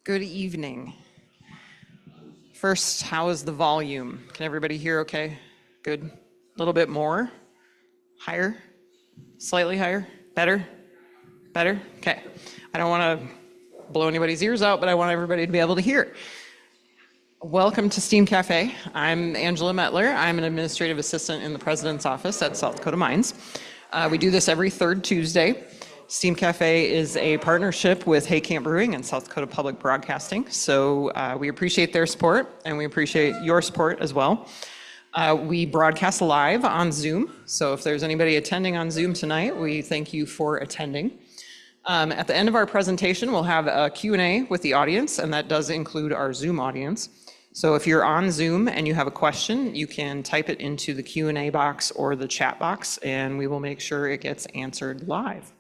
Good evening. First, how is the volume? Can everybody hear okay? Good. A little bit more? Higher? Slightly higher? Better? Better? Okay. I don't want to blow anybody's ears out, but I want everybody to be able to hear. Welcome to STEAM Café. I'm Angela Metler. I'm an administrative assistant in the president's office at South Dakota Mines. We do this every third Tuesday. STEAM Café is a partnership with Hay Camp Brewing and South Dakota Public Broadcasting. So we appreciate their support and we appreciate your support as well. We broadcast live on Zoom. So if there's anybody attending on Zoom tonight, we thank you for attending. At the end of our presentation, we'll have a Q&A with the audience, and that does include our Zoom audience. So if you're on Zoom and you have a question, you can type it into the Q&A box or the chat box, and we will make sure it gets answered live.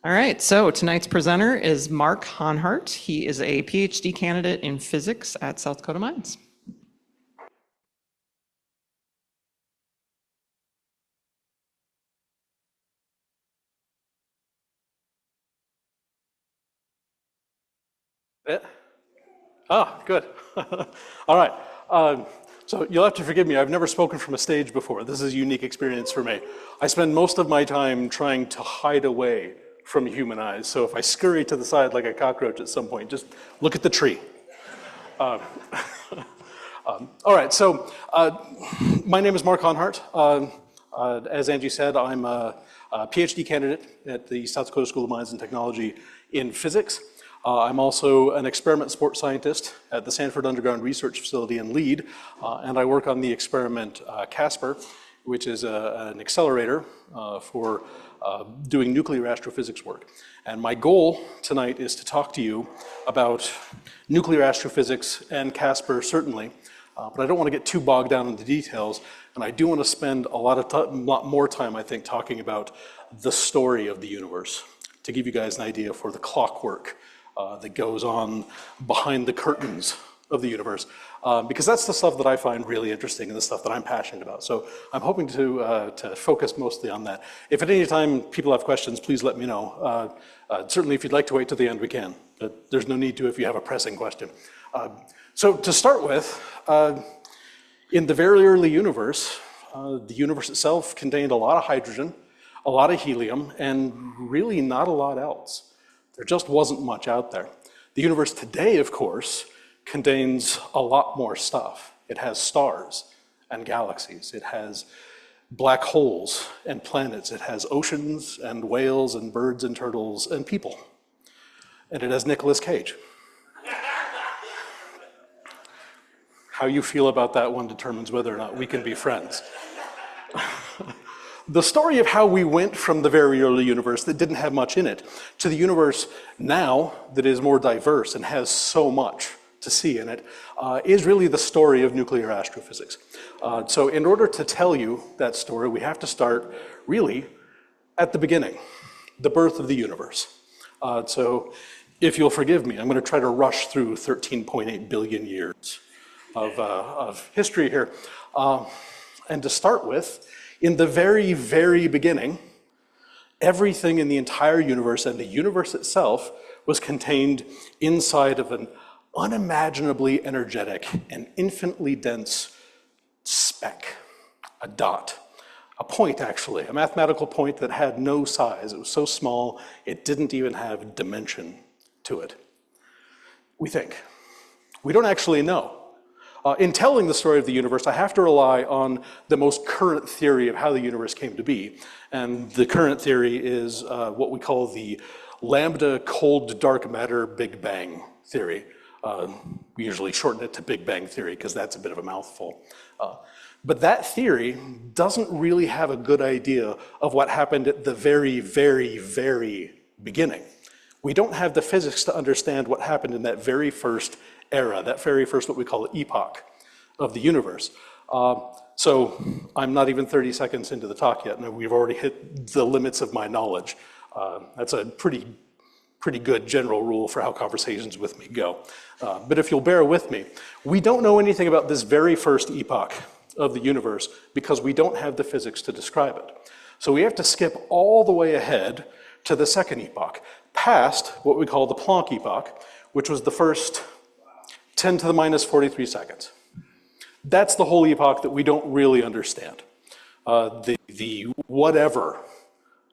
All right, so tonight's presenter is Mark Hanhardt. He is a Ph.D. candidate in physics at South Dakota Mines. Good. All right. So you'll have to forgive me. I've never spoken from a stage before. This is a unique experience for me. I spend most of my time trying to hide away from human eyes. So if I scurry to the side like a cockroach at some point, just look at the tree. All right. So my name is Mark Hanhardt. As Angie said, I'm a PhD candidate at the South Dakota School of Mines and Technology in physics. I'm also an experiment sports scientist at the Sanford Underground Research Facility in Lead, and I work on the experiment CASPAR, which is an accelerator for doing nuclear astrophysics work. And my goal tonight is to talk to you about nuclear astrophysics and CASPAR certainly, but I don't want to get too bogged down in the details, and I do want to spend a lot more time, I think, talking about the story of the universe, to give you guys an idea for the clockwork that goes on behind the curtains of the universe, because that's the stuff that I find really interesting and the stuff that I'm passionate about. So I'm hoping to focus mostly on that. If at any time people have questions, please let me know. Certainly if you'd like to wait till the end, we can, but there's no need to if you have a pressing question. So to start with, in the very early universe, the universe itself contained a lot of hydrogen, a lot of helium, and really not a lot else. There just wasn't much out there. The universe today, of course, contains a lot more stuff. It has stars and galaxies. It has black holes and planets. It has oceans and whales and birds and turtles and people. And it has Nicolas Cage. How you feel about that one determines whether or not we can be friends. The story of how we went from the very early universe that didn't have much in it to the universe now that is more diverse and has so much to see in it is really the story of nuclear astrophysics. So in order to tell you that story, we have to start really at the beginning, the birth of the universe. So if you'll forgive me, I'm going to try to rush through 13.8 billion years of history here. And to start with, in the very, very beginning, everything in the entire universe and the universe itself was contained inside of an unimaginably energetic and infinitely dense speck, a dot, a point actually, a mathematical point that had no size. It was so small, it didn't even have dimension to it. We think. We don't actually know. In telling the story of the universe, I have to rely on the most current theory of how the universe came to be. And the current theory is what we call the lambda cold dark matter Big Bang theory. We usually shorten it to Big Bang theory because that's a bit of a mouthful. But that theory doesn't really have a good idea of what happened at the very, very, very beginning. We don't have the physics to understand what happened in that very first era, that very first what we call epoch of the universe. So I'm not even 30 seconds into the talk yet, and we've already hit the limits of my knowledge. That's a pretty good general rule for how conversations with me go. But if you'll bear with me, we don't know anything about this very first epoch of the universe because we don't have the physics to describe it. So we have to skip all the way ahead to the second epoch, past what we call the Planck epoch, which was the first 10 to the minus 43 seconds. That's the whole epoch that we don't really understand. The whatever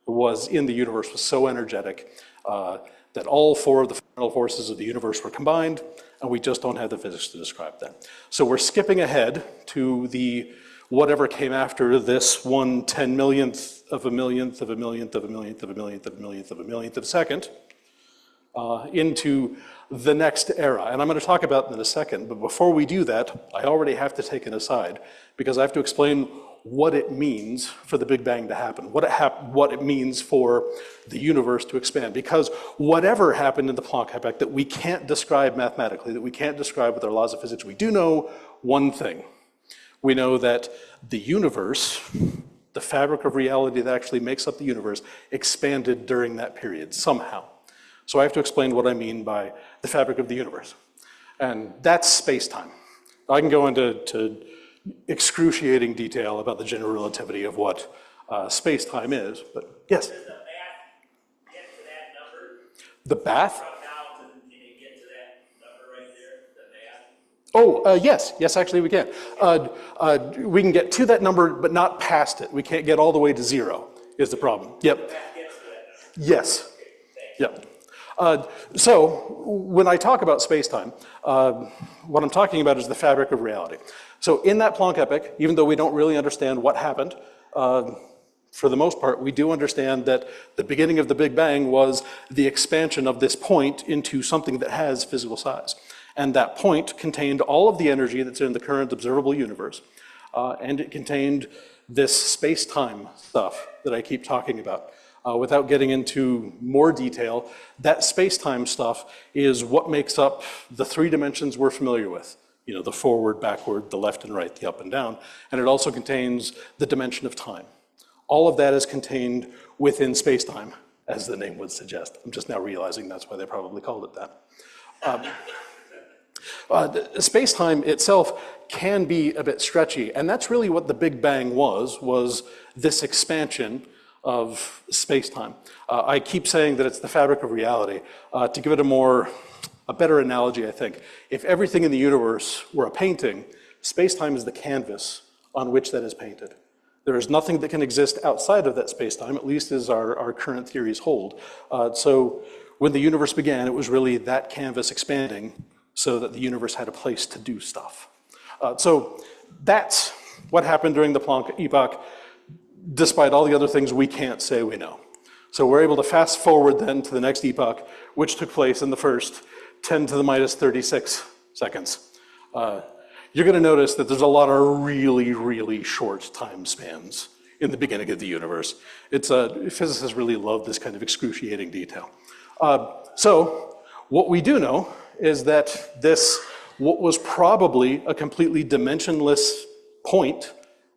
was in the universe was so energetic that all four of the fundamental forces of the universe were combined, and we just don't have the physics to describe that. So we're skipping ahead to the whatever came after this 1/10 millionth of a millionth of a millionth of a millionth of a millionth of a millionth of a millionth of a second into the next era. And I'm going to talk about it in a second, but before we do that, I already have to take an aside because I have to explain what it means for the Big Bang to happen, what it means for the universe to expand. Because whatever happened in the Planck epoch that we can't describe mathematically, that we can't describe with our laws of physics, we do know one thing. We know that the universe, the fabric of reality that actually makes up the universe, expanded during that period somehow. So I have to explain what I mean by the fabric of the universe. And that's space-time. I can go into excruciating detail about the general relativity of what space-time is, but yes? Does the math get to that number? The bath? From now to, can you get to that number right there, the math? Yes, actually we can. We can get to that number, but not past it. We can't get all the way to zero, is the problem. Yep. The math gets to that number. Yes. Yep. So when I talk about space-time, what I'm talking about is the fabric of reality. So in that Planck epoch, even though we don't really understand what happened, for the most part, we do understand that the beginning of the Big Bang was the expansion of this point into something that has physical size. And that point contained all of the energy that's in the current observable universe, and it contained this space-time stuff that I keep talking about. Without getting into more detail, that space-time stuff is what makes up the three dimensions we're familiar with. You know, the forward, backward, the left and right, the up and down. And it also contains the dimension of time. All of that is contained within space-time, as the name would suggest. I'm just now realizing that's why they probably called it that. Space-time itself can be a bit stretchy, and that's really what the Big Bang was this expansion of space-time. I keep saying that it's the fabric of reality. To give it a better analogy, I think, if everything in the universe were a painting, space-time is the canvas on which that is painted. There is nothing that can exist outside of that space-time, at least as our current theories hold. So when the universe began, it was really that canvas expanding so that the universe had a place to do stuff. So that's what happened during the Planck epoch, despite all the other things we can't say we know. So we're able to fast forward then to the next epoch, which took place in the first 10 to the minus 36 seconds. You're going to notice that there's a lot of really, really short time spans in the beginning of the universe. Physicists really love this kind of excruciating detail. So what we do know is that what was probably a completely dimensionless point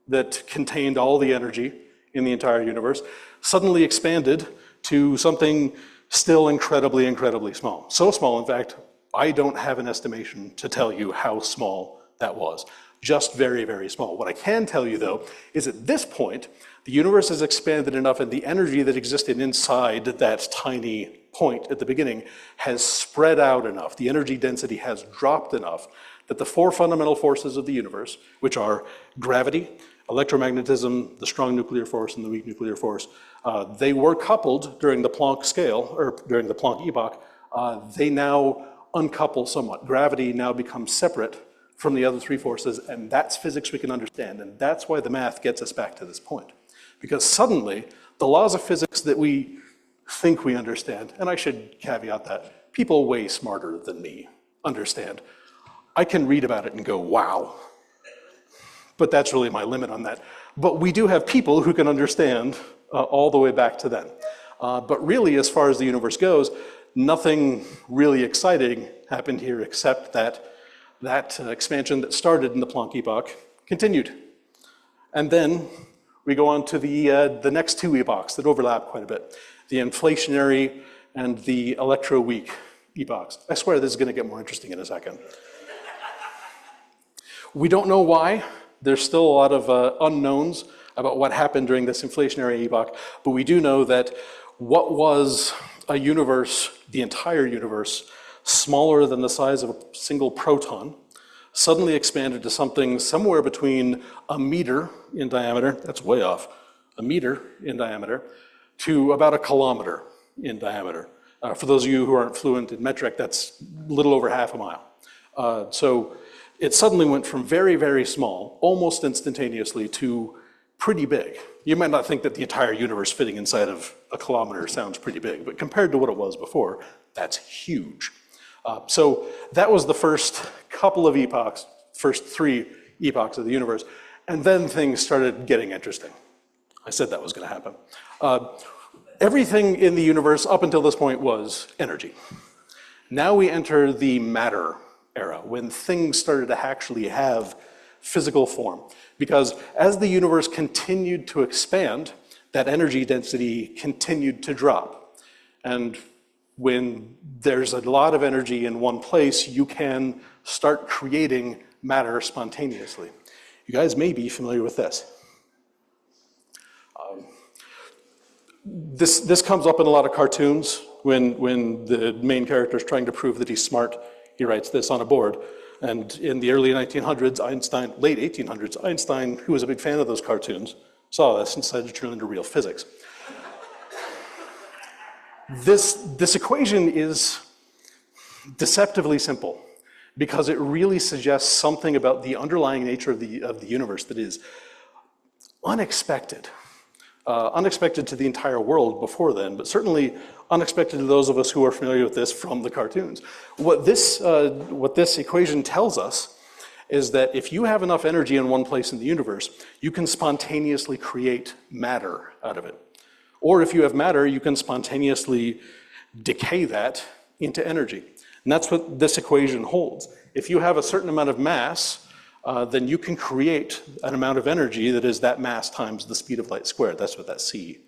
that contained all the energy in the entire universe, suddenly expanded to something still incredibly, incredibly small. So small, in fact, I don't have an estimation to tell you how small that was. Just very, very small. What I can tell you, though, is at this point, the universe has expanded enough and the energy that existed inside that tiny point at the beginning has spread out enough. The energy density has dropped enough that the four fundamental forces of the universe, which are gravity, electromagnetism, the strong nuclear force, and the weak nuclear force, they were coupled during the Planck scale, or during the Planck epoch. They now uncouple somewhat. Gravity now becomes separate from the other three forces, and that's physics we can understand, and that's why the math gets us back to this point. Because suddenly, the laws of physics that we think we understand, and I should caveat that, people way smarter than me understand. I can read about it and go, wow. But that's really my limit on that. But we do have people who can understand all the way back to then. But really, as far as the universe goes, nothing really exciting happened here except that expansion that started in the Planck epoch continued. And then we go on to the next two epochs that overlap quite a bit, the inflationary and the electroweak epochs. I swear this is going to get more interesting in a second. We don't know why. There's still a lot of unknowns about what happened during this inflationary epoch, but we do know that what was a universe, the entire universe, smaller than the size of a single proton, suddenly expanded to something somewhere between a meter in diameter, that's way off, a meter in diameter, to about a kilometer in diameter. For those of you who aren't fluent in metric, that's a little over half a mile. So it suddenly went from very, very small, almost instantaneously, to pretty big. You might not think that the entire universe fitting inside of a kilometer sounds pretty big, but compared to what it was before, that's huge. So that was the first couple of epochs, first 3 epochs of the universe, and then things started getting interesting. I said that was going to happen. Everything in the universe up until this point was energy. Now we enter the matter era, when things started to actually have physical form. Because as the universe continued to expand, that energy density continued to drop. And when there's a lot of energy in one place, you can start creating matter spontaneously. You guys may be familiar with this. This comes up in a lot of cartoons when the main character is trying to prove that he's smart. He writes this on a board. And in the early 1900s, late 1800s, Einstein, who was a big fan of those cartoons, saw this and decided to turn it into real physics. This equation is deceptively simple because it really suggests something about the underlying nature of the universe that is unexpected. Unexpected to the entire world before then, but certainly unexpected to those of us who are familiar with this from the cartoons. What this equation tells us is that if you have enough energy in one place in the universe, you can spontaneously create matter out of it. Or if you have matter, you can spontaneously decay that into energy. And that's what this equation holds. If you have a certain amount of mass, then you can create an amount of energy that is that mass times the speed of light squared. That's what that C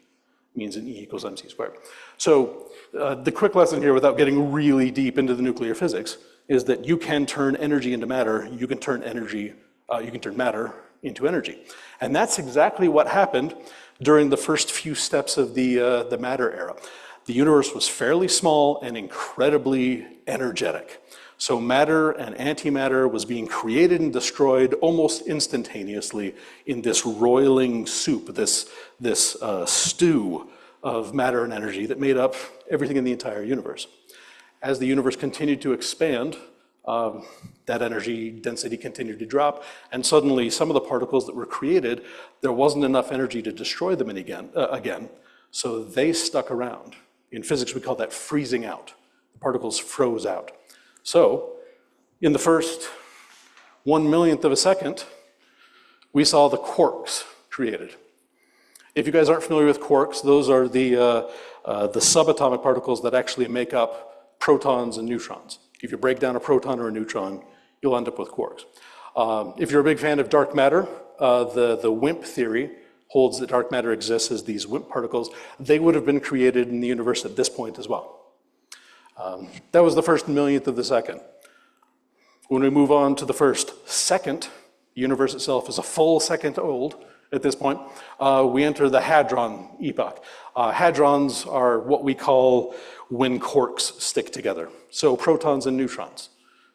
means in E equals mc squared. So the quick lesson here, without getting really deep into the nuclear physics, is that you can turn energy into matter. You can turn matter into energy. And that's exactly what happened during the first few steps of the matter era. The universe was fairly small and incredibly energetic. So matter and antimatter was being created and destroyed almost instantaneously in this roiling soup, this stew of matter and energy that made up everything in the entire universe. As the universe continued to expand, that energy density continued to drop, and suddenly some of the particles that were created, there wasn't enough energy to destroy them again, so they stuck around. In physics, we call that freezing out. The particles froze out. So, in the first 1/1,000,000th of a second, we saw the quarks created. If you guys aren't familiar with quarks, those are the subatomic particles that actually make up protons and neutrons. If you break down a proton or a neutron, you'll end up with quarks. If you're a big fan of dark matter, the WIMP theory holds that dark matter exists as these WIMP particles. They would have been created in the universe at this point as well. That was the first 1/1,000,000th of the second. When we move on to the first second, the universe itself is a full second old at this point, we enter the hadron epoch. Hadrons are what we call when quarks stick together. So protons and neutrons.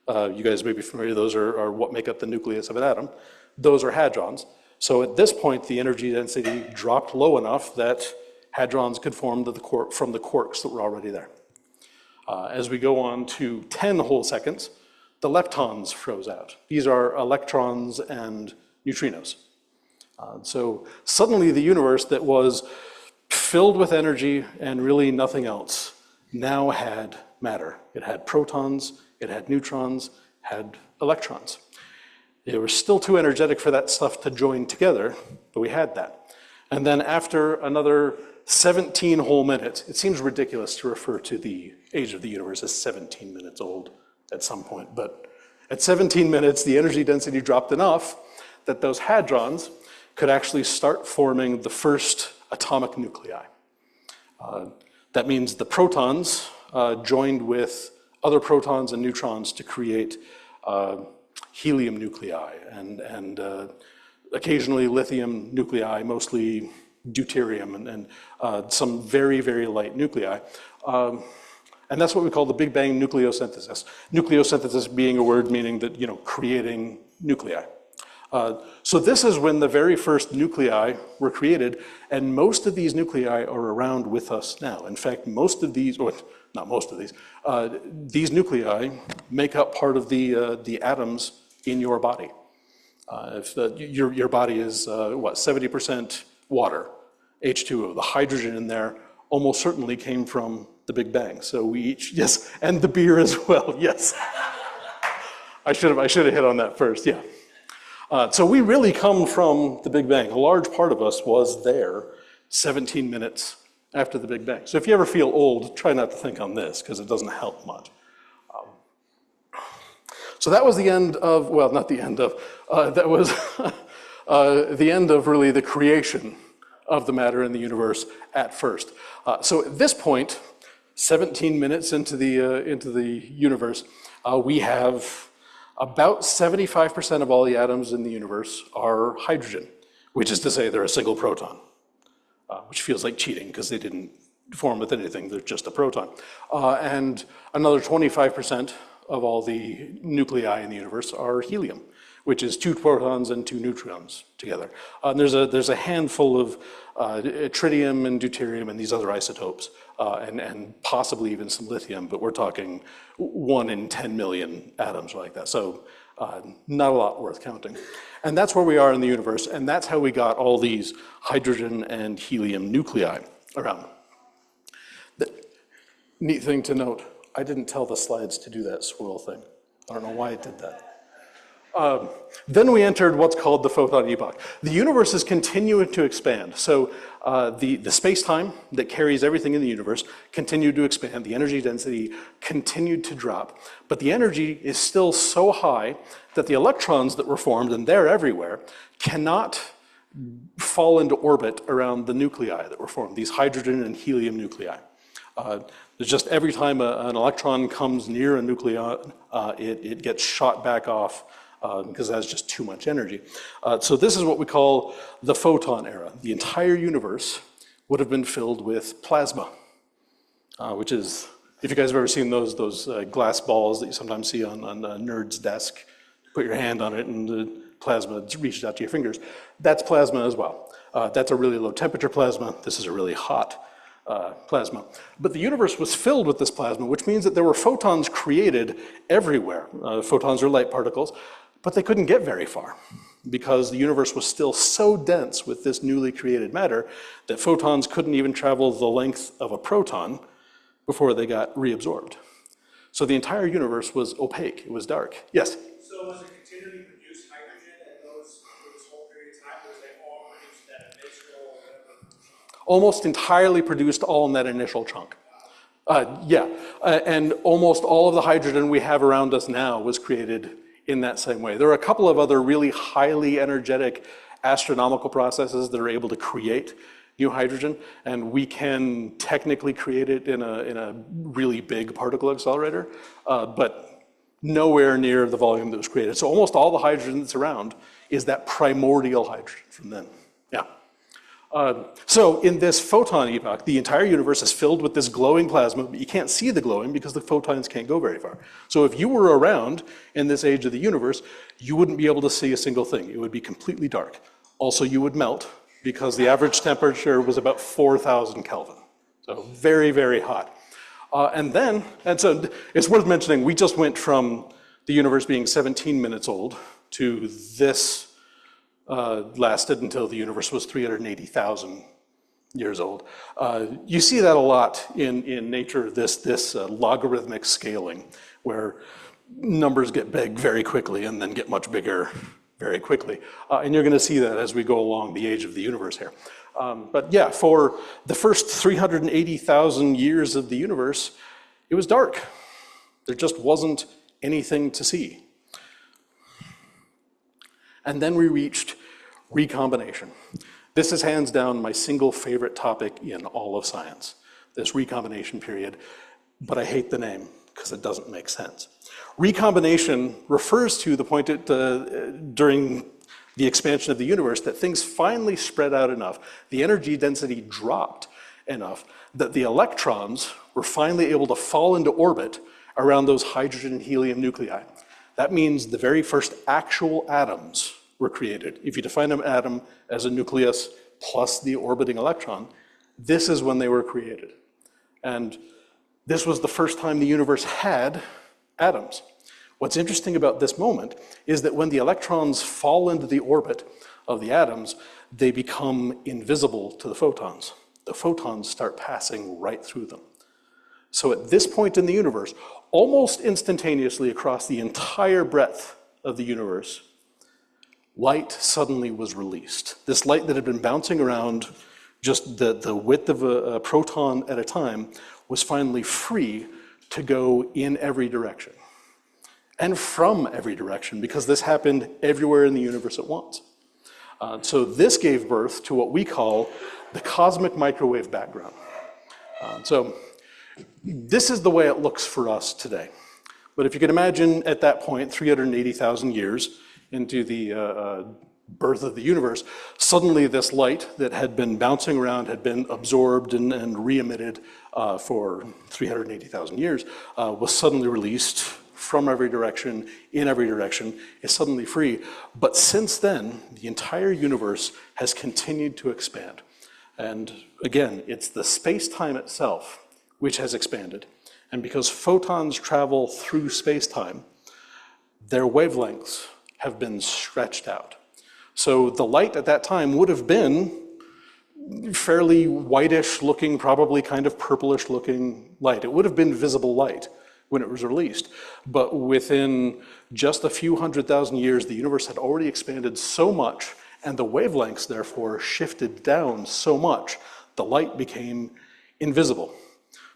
You guys may be familiar, those are what make up the nucleus of an atom. Those are hadrons. So at this point, the energy density dropped low enough that hadrons could form from the quarks that were already there. As we go on to 10 whole seconds, the leptons froze out. These are electrons and neutrinos. So suddenly the universe that was filled with energy and really nothing else now had matter. It had protons, it had neutrons, had electrons. It was still too energetic for that stuff to join together, but we had that. And then after another 17 whole minutes, it seems ridiculous to refer to the age of the universe as 17 minutes old at some point, but at 17 minutes, the energy density dropped enough that those hadrons could actually start forming the first atomic nuclei. That means the protons joined with other protons and neutrons to create helium nuclei and occasionally lithium nuclei, mostly deuterium and some very, very light nuclei. And that's what we call the Big Bang nucleosynthesis. Nucleosynthesis being a word meaning that, creating nuclei. So this is when the very first nuclei were created, and most of these nuclei are around with us now. In fact, most of these, or not most of these nuclei make up part of the atoms in your body. If your body is, 70% water, H2O, the hydrogen in there almost certainly came from the Big Bang. So we each, yes, and the beer as well, yes. I should have hit on that first, yeah. So we really come from the Big Bang. A large part of us was there 17 minutes after the Big Bang. So if you ever feel old, try not to think on this, because it doesn't help much. So that was the end of, well, not the end of, that was the end of really the creation of the matter in the universe at first. So at this point, 17 minutes into the universe, we have about 75% of all the atoms in the universe are hydrogen, which is to say they're a single proton, which feels like cheating because they didn't form with anything, they're just a proton. And another 25% of all the nuclei in the universe are helium, which is 2 protons and 2 neutrons together. There's a handful of tritium and deuterium and these other isotopes, and possibly even some lithium, but we're talking 1 in 10 million atoms like that. So not a lot worth counting. And that's where we are in the universe, and that's how we got all these hydrogen and helium nuclei around. The neat thing to note, I didn't tell the slides to do that swirl thing. I don't know why it did that. Then we entered what's called the photon epoch. The universe is continuing to expand. So the space-time that carries everything in the universe continued to expand. The energy density continued to drop. But the energy is still so high that the electrons that were formed, and they're everywhere, cannot fall into orbit around the nuclei that were formed, these hydrogen and helium nuclei. There's just every time an electron comes near a nucleon, it gets shot back off because that's just too much energy. So this is what we call the photon era. The entire universe would have been filled with plasma, which is, if you guys have ever seen those glass balls that you sometimes see on a nerd's desk, put your hand on it and the plasma reaches out to your fingers. That's plasma as well. That's a really low temperature plasma. This is a really hot plasma. But the universe was filled with this plasma, which means that there were photons created everywhere. Photons are light particles, but they couldn't get very far because the universe was still so dense with this newly created matter that photons couldn't even travel the length of a proton before they got reabsorbed. So the entire universe was opaque, it was dark. Yes? So was it continually produced hydrogen at through this whole period of time, or was they all produced that initial? Almost entirely produced all in that initial chunk. And almost all of the hydrogen we have around us now was created in that same way. There are a couple of other really highly energetic astronomical processes that are able to create new hydrogen, and we can technically create it in a really big particle accelerator, but nowhere near the volume that was created. So almost all the hydrogen that's around is that primordial hydrogen from then. Yeah. So in this photon epoch, the entire universe is filled with this glowing plasma, but you can't see the glowing because the photons can't go very far. So if you were around in this age of the universe, you wouldn't be able to see a single thing. It would be completely dark. Also, you would melt because the average temperature was about 4,000 Kelvin. So very, very hot. And so it's worth mentioning, we just went from the universe being 17 minutes old to this lasted until the universe was 380,000 years old. You see that a lot in nature, this logarithmic scaling, where numbers get big very quickly and then get much bigger very quickly. And you're going to see that as we go along the age of the universe here. But yeah, for the first 380,000 years of the universe, it was dark. There just wasn't anything to see. And then we reached recombination. This is hands down my single favorite topic in all of science, this recombination period, but I hate the name because it doesn't make sense. Recombination refers to the point during the expansion of the universe that things finally spread out enough. The energy density dropped enough that the electrons were finally able to fall into orbit around those hydrogen and helium nuclei. That means the very first actual atoms were created. If you define an atom as a nucleus plus the orbiting electron, this is when they were created. And this was the first time the universe had atoms. What's interesting about this moment is that when the electrons fall into the orbit of the atoms, they become invisible to the photons. The photons start passing right through them. So at this point in the universe, almost instantaneously across the entire breadth of the universe, light suddenly was released. This light that had been bouncing around just the width of a proton at a time was finally free to go in every direction. And from every direction, because this happened everywhere in the universe at once. So this gave birth to what we call the cosmic microwave background. So this is the way it looks for us today. But if you can imagine at that point, 380,000 years into the birth of the universe, suddenly this light that had been bouncing around, had been absorbed and re-emitted for 380,000 years, was suddenly released from every direction, in every direction, is suddenly free. But since then, the entire universe has continued to expand. And again, it's the space-time itself which has expanded. And because photons travel through space-time, their wavelengths have been stretched out. So the light at that time would have been fairly whitish looking, probably kind of purplish looking light. It would have been visible light when it was released. But within just a few 100,000 years, the universe had already expanded so much, and the wavelengths therefore shifted down so much, the light became invisible.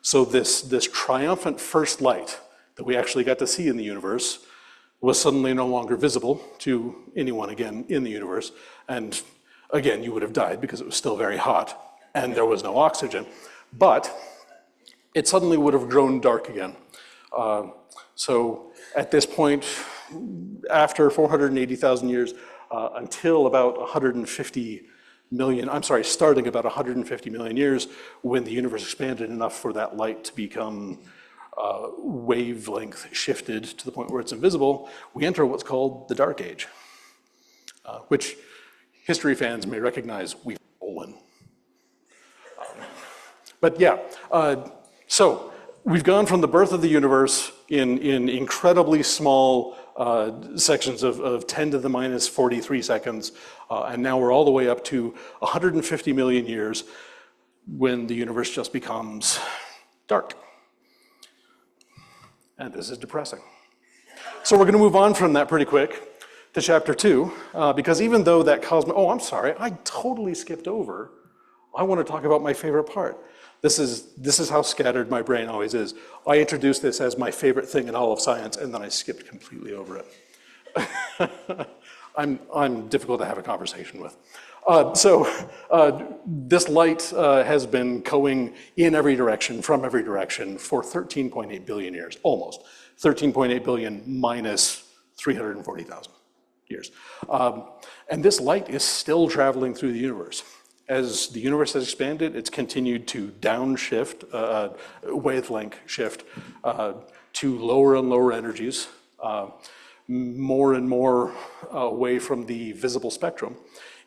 So this triumphant first light that we actually got to see in the universe was suddenly no longer visible to anyone again in the universe. And again, you would have died because it was still very hot and there was no oxygen. But it suddenly would have grown dark again. So at this point, after 480,000 years, until about 150 million, starting about 150 million years, when the universe expanded enough for that light to become wavelength shifted to the point where it's invisible, we enter what's called the Dark Age, which history fans may recognize we've stolen. But yeah, so we've gone from the birth of the universe in incredibly small sections of 10 to the minus 43 seconds, and now we're all the way up to 150 million years when the universe just becomes dark. And this is depressing. So we're going to move on from that pretty quick to chapter 2, because even though that cosmic, oh, I'm sorry, I totally skipped over. I want to talk about my favorite part. This is how scattered my brain always is. I introduced this as my favorite thing in all of science, and then I skipped completely over it. I'm difficult to have a conversation with. This light has been going in every direction, from every direction, for 13.8 billion years, almost. 13.8 billion minus 340,000 years. And this light is still traveling through the universe. As the universe has expanded, it's continued to downshift, wavelength shift, to lower and lower energies, more and more away from the visible spectrum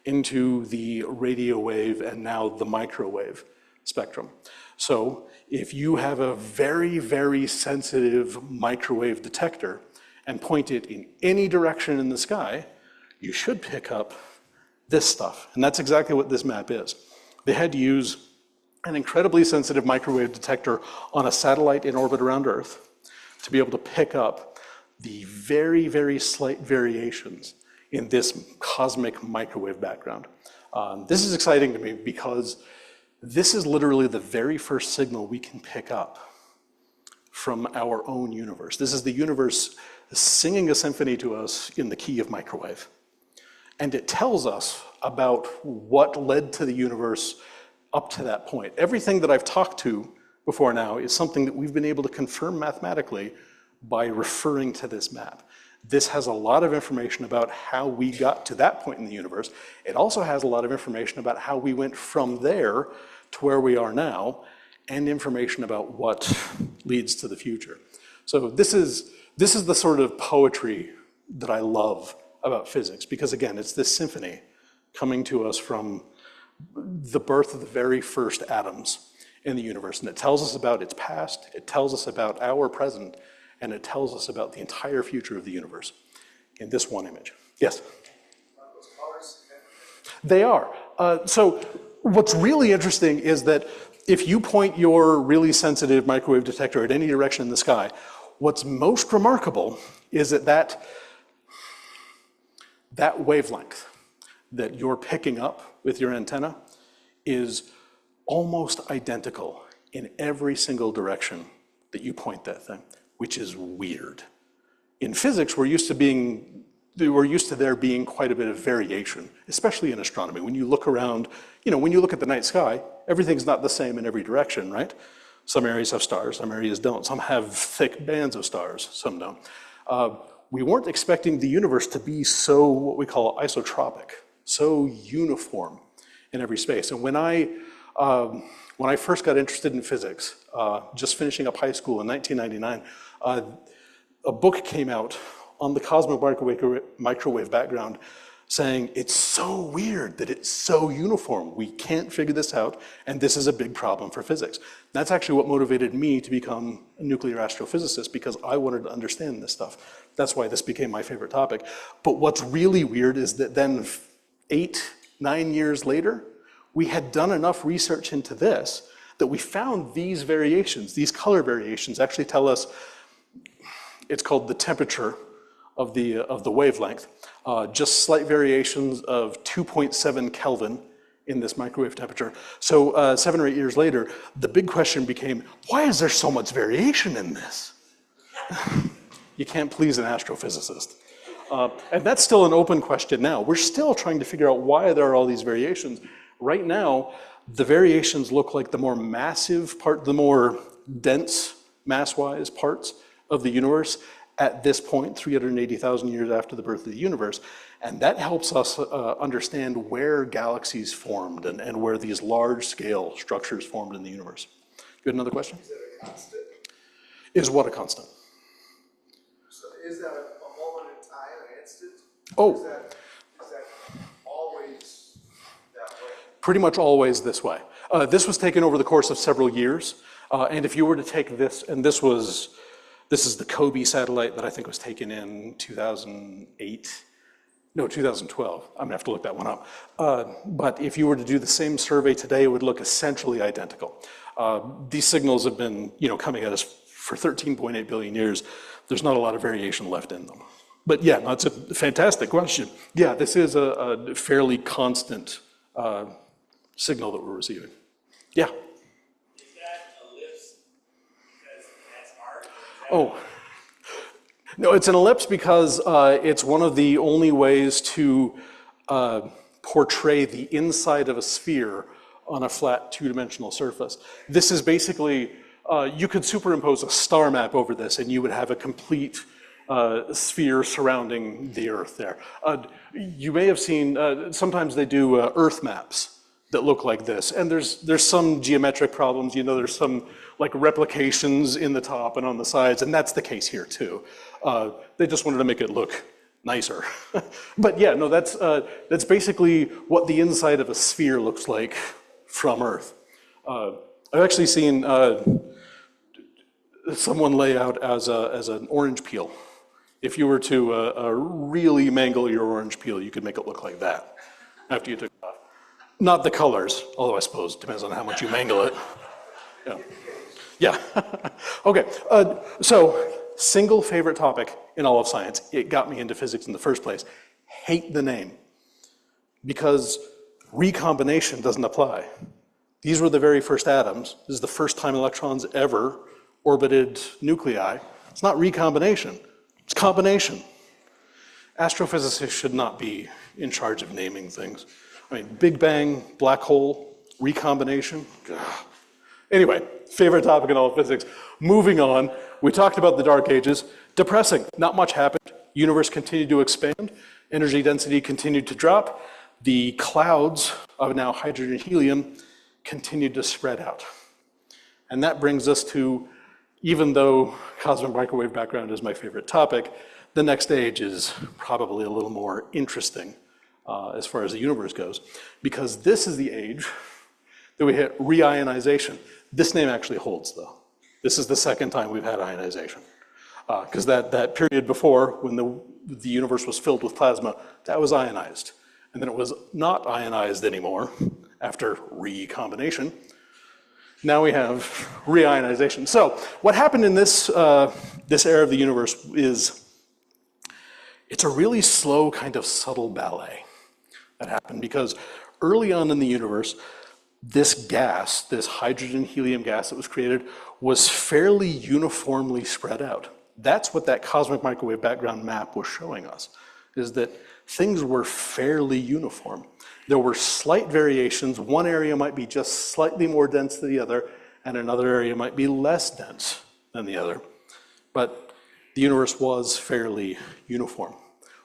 into the radio wave and now the microwave spectrum. So if you have a very, very sensitive microwave detector and point it in any direction in the sky, you should pick up this stuff. And that's exactly what this map is. They had to use an incredibly sensitive microwave detector on a satellite in orbit around Earth to be able to pick up the very, very slight variations in this cosmic microwave background. This is exciting to me because this is literally the very first signal we can pick up from our own universe. This is the universe singing a symphony to us in the key of microwave. And it tells us about what led to the universe up to that point. Everything that I've talked to before now is something that we've been able to confirm mathematically by referring to this map. This has a lot of information about how we got to that point in the universe. It also has a lot of information about how we went from there to where we are now and information about what leads to the future. So this is the sort of poetry that I love about physics, because again, it's this symphony coming to us from the birth of the very first atoms in the universe. And it tells us about its past, it tells us about our present, and it tells us about the entire future of the universe in this one image. Yes? Those colors. They are. So what's really interesting is that if you point your really sensitive microwave detector at any direction in the sky, what's most remarkable is that wavelength that you're picking up with your antenna is almost identical in every single direction that you point that thing, which is weird. In physics, we're used to there being quite a bit of variation, especially in astronomy. When you look around, when you look at the night sky, everything's not the same in every direction, right? Some areas have stars, some areas don't. Some have thick bands of stars, some don't. We weren't expecting the universe to be so, what we call isotropic, so uniform in every space. And when I first got interested in physics, just finishing up high school in 1999, a book came out on the cosmic microwave background saying, it's so weird that it's so uniform. We can't figure this out, and this is a big problem for physics. That's actually what motivated me to become a nuclear astrophysicist, because I wanted to understand this stuff. That's why this became my favorite topic. But what's really weird is that then 8-9 years later, we had done enough research into this that we found these variations, these color variations actually tell us, it's called the temperature of the wavelength, just slight variations of 2.7 Kelvin in this microwave temperature. So 7 or 8 years later, the big question became, why is there so much variation in this? You can't please an astrophysicist. And that's still an open question now. We're still trying to figure out why there are all these variations. Right now, the variations look like the more massive part, the more dense mass-wise parts of the universe at this point, 380,000 years after the birth of the universe. And that helps us understand where galaxies formed and where these large-scale structures formed in the universe. You had another question? Is it a constant? Is what a constant? So is that a moment in time, an instant? Oh. Is that always that way? Pretty much always this way. This was taken over the course of several years. And if you were to take this, and this is the Kobe satellite that I think was taken in 2008. No, 2012. I'm gonna have to look that one up. But if you were to do the same survey today, it would look essentially identical. These signals have been, coming at us for 13.8 billion years. There's not a lot of variation left in them. But yeah, that's a fantastic question. Yeah, this is a fairly constant signal that we're receiving. Yeah. Is that ellipse because that's art? Oh, no, it's an ellipse because it's one of the only ways to portray the inside of a sphere on a flat two-dimensional surface. This is basically, you could superimpose a star map over this and you would have a complete sphere surrounding the Earth there. You may have seen, sometimes they do Earth maps that look like this, and there's some geometric problems, there's some like replications in the top and on the sides, and that's the case here too. They just wanted to make it look nicer. But yeah, no, that's basically what the inside of a sphere looks like from Earth. I've actually seen someone lay out as an orange peel. If you were to really mangle your orange peel, you could make it look like that after you took it off. Not the colors, although I suppose it depends on how much you mangle it. Yeah. Yeah. Okay. So, single favorite topic in all of science. It got me into physics in the first place. Hate the name. Because recombination doesn't apply. These were the very first atoms. This is the first time electrons ever orbited nuclei. It's not recombination. It's combination. Astrophysicists should not be in charge of naming things. I mean, Big Bang, black hole, recombination. Ugh. Anyway, favorite topic in all of physics. Moving on, we talked about the dark ages. Depressing, not much happened. Universe continued to expand. Energy density continued to drop. The clouds of now hydrogen and helium continued to spread out. And that brings us to, even though cosmic microwave background is my favorite topic, the next stage is probably a little more interesting as far as the universe goes, because this is the age that we hit reionization. This name actually holds, though. This is the second time we've had ionization. Because that period before, when the universe was filled with plasma, that was ionized. And then it was not ionized anymore after recombination. Now we have reionization. So what happened in this era of the universe is, it's a really slow kind of subtle ballet that happened, because early on in the universe, this gas, this hydrogen helium gas that was created, was fairly uniformly spread out. That's what that cosmic microwave background map was showing us, is that things were fairly uniform. There were slight variations. One area might be just slightly more dense than the other, and another area might be less dense than the other. But the universe was fairly uniform.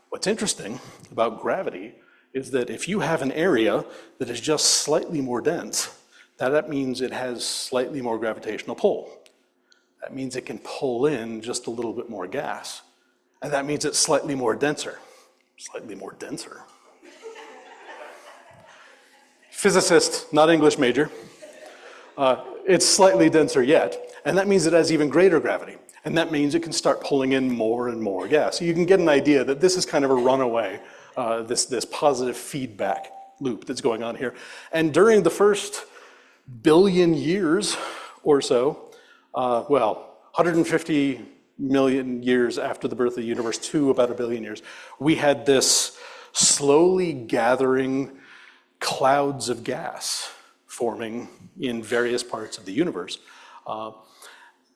What's interesting about gravity is that if you have an area that is just slightly more dense, that means it has slightly more gravitational pull. That means it can pull in just a little bit more gas. And that means it's slightly more denser. Slightly more denser. Physicist, not English major. It's slightly denser yet. And that means it has even greater gravity. And that means it can start pulling in more and more gas. So you can get an idea that this is kind of a runaway, this positive feedback loop that's going on here. And during the first billion years or so, 150 million years after the birth of the universe to about a billion years, we had this slowly gathering clouds of gas forming in various parts of the universe.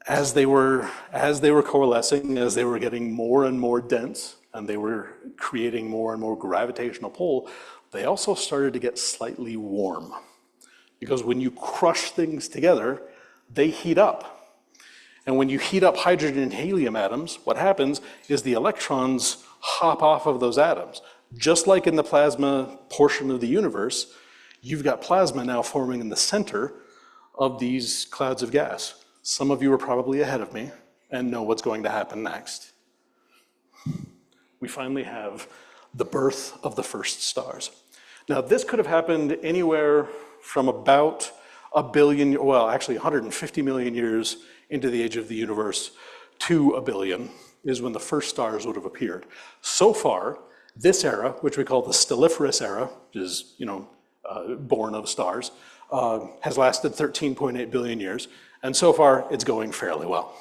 As they were coalescing, as they were getting more and more dense, and they were creating more and more gravitational pull, they also started to get slightly warm. Because when you crush things together, they heat up. And when you heat up hydrogen and helium atoms, what happens is the electrons hop off of those atoms. Just like in the plasma portion of the universe, you've got plasma now forming in the center of these clouds of gas. Some of you are probably ahead of me and know what's going to happen next. We finally have the birth of the first stars. Now, this could have happened anywhere from about a billion, well, actually 150 million years into the age of the universe to a billion is when the first stars would have appeared. So far, this era, which we call the stelliferous era, which is, born of stars, has lasted 13.8 billion years. And so far, it's going fairly well.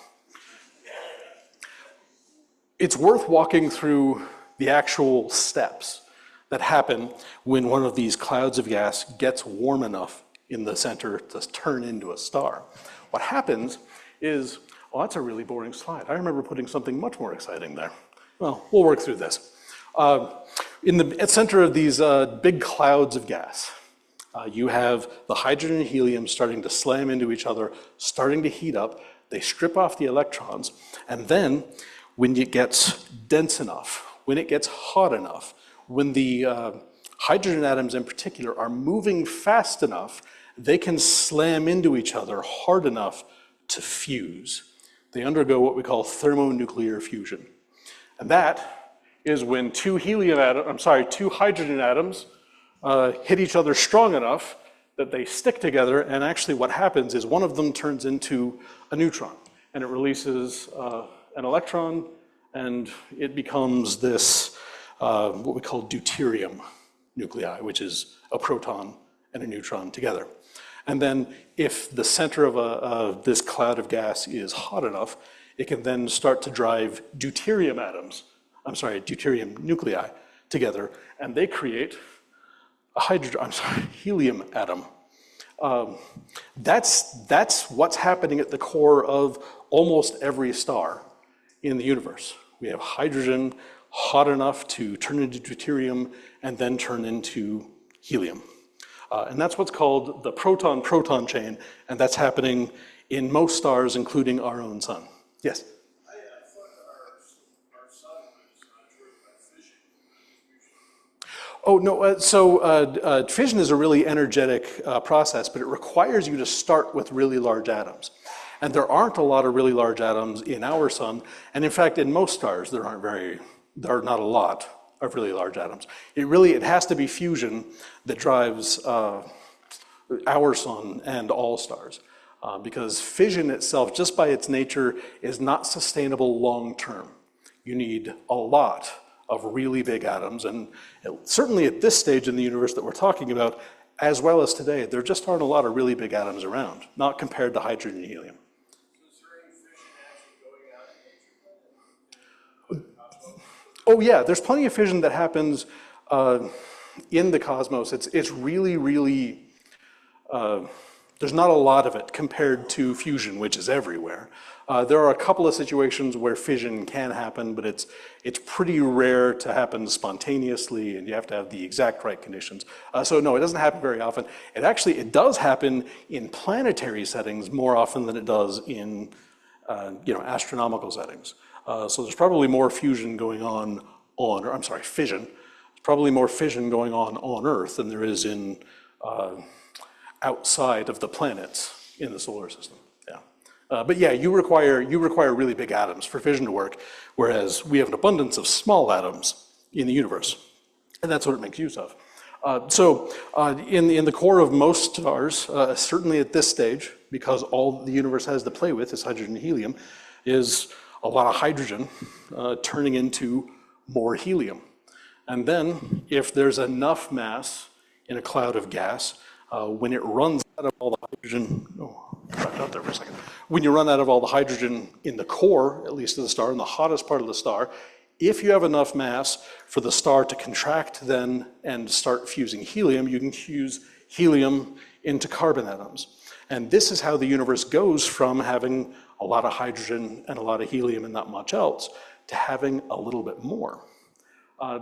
It's worth walking through the actual steps that happen when one of these clouds of gas gets warm enough in the center to turn into a star. What happens is, well, that's a really boring slide. I remember putting something much more exciting there. Well, we'll work through this. In the center of these big clouds of gas, you have the hydrogen and helium starting to slam into each other, starting to heat up. They strip off the electrons. And then when it gets dense enough, when it gets hot enough, when the hydrogen atoms in particular are moving fast enough, they can slam into each other hard enough to fuse. They undergo what we call thermonuclear fusion. And that is when two hydrogen atoms hit each other strong enough that they stick together, and actually what happens is one of them turns into a neutron, and it releases an electron, and it becomes this, what we call deuterium nuclei, which is a proton and a neutron together. And then if the center of this cloud of gas is hot enough, it can then start to drive deuterium nuclei together, and they create a helium atom. That's what's happening at the core of almost every star in the universe. We have hydrogen hot enough to turn into deuterium and then turn into helium. And that's what's called the proton-proton chain, and that's happening in most stars, including our own sun. Yes? I thought our sun was driven by fission. Oh, no, fission is a really energetic process, but it requires you to start with really large atoms. And there aren't a lot of really large atoms in our sun, and in fact, in most stars, there are not a lot of really large atoms. It has to be fusion that drives our sun and all stars. Because fission itself, just by its nature, is not sustainable long term. You need a lot of really big atoms, and certainly at this stage in the universe that we're talking about, as well as today, there just aren't a lot of really big atoms around, not compared to hydrogen and helium. Is there any fission actually going on in nature? Oh yeah, there's plenty of fission that happens in the cosmos. It's really, really, there's not a lot of it compared to fusion, which is everywhere. There are a couple of situations where fission can happen, but it's pretty rare to happen spontaneously, and you have to have the exact right conditions. So no, it doesn't happen very often. It does happen in planetary settings more often than it does in astronomical settings. So there's probably more fusion going on fission. There's probably more fission going on Earth than there is in outside of the planets in the solar system. Yeah. But yeah, you require really big atoms for fission to work, whereas we have an abundance of small atoms in the universe, and that's what it makes use of. In the core of most stars, certainly at this stage, because all the universe has to play with is hydrogen and helium, is a lot of hydrogen turning into more helium. And then, if there's enough mass in a cloud of gas, when it runs out of all the hydrogen, back out there for a second. When you run out of all the hydrogen in the core, at least of the star, in the hottest part of the star, if you have enough mass for the star to contract then and start fusing helium, you can fuse helium into carbon atoms. And this is how the universe goes from having a lot of hydrogen and a lot of helium and not much else to having a little bit more.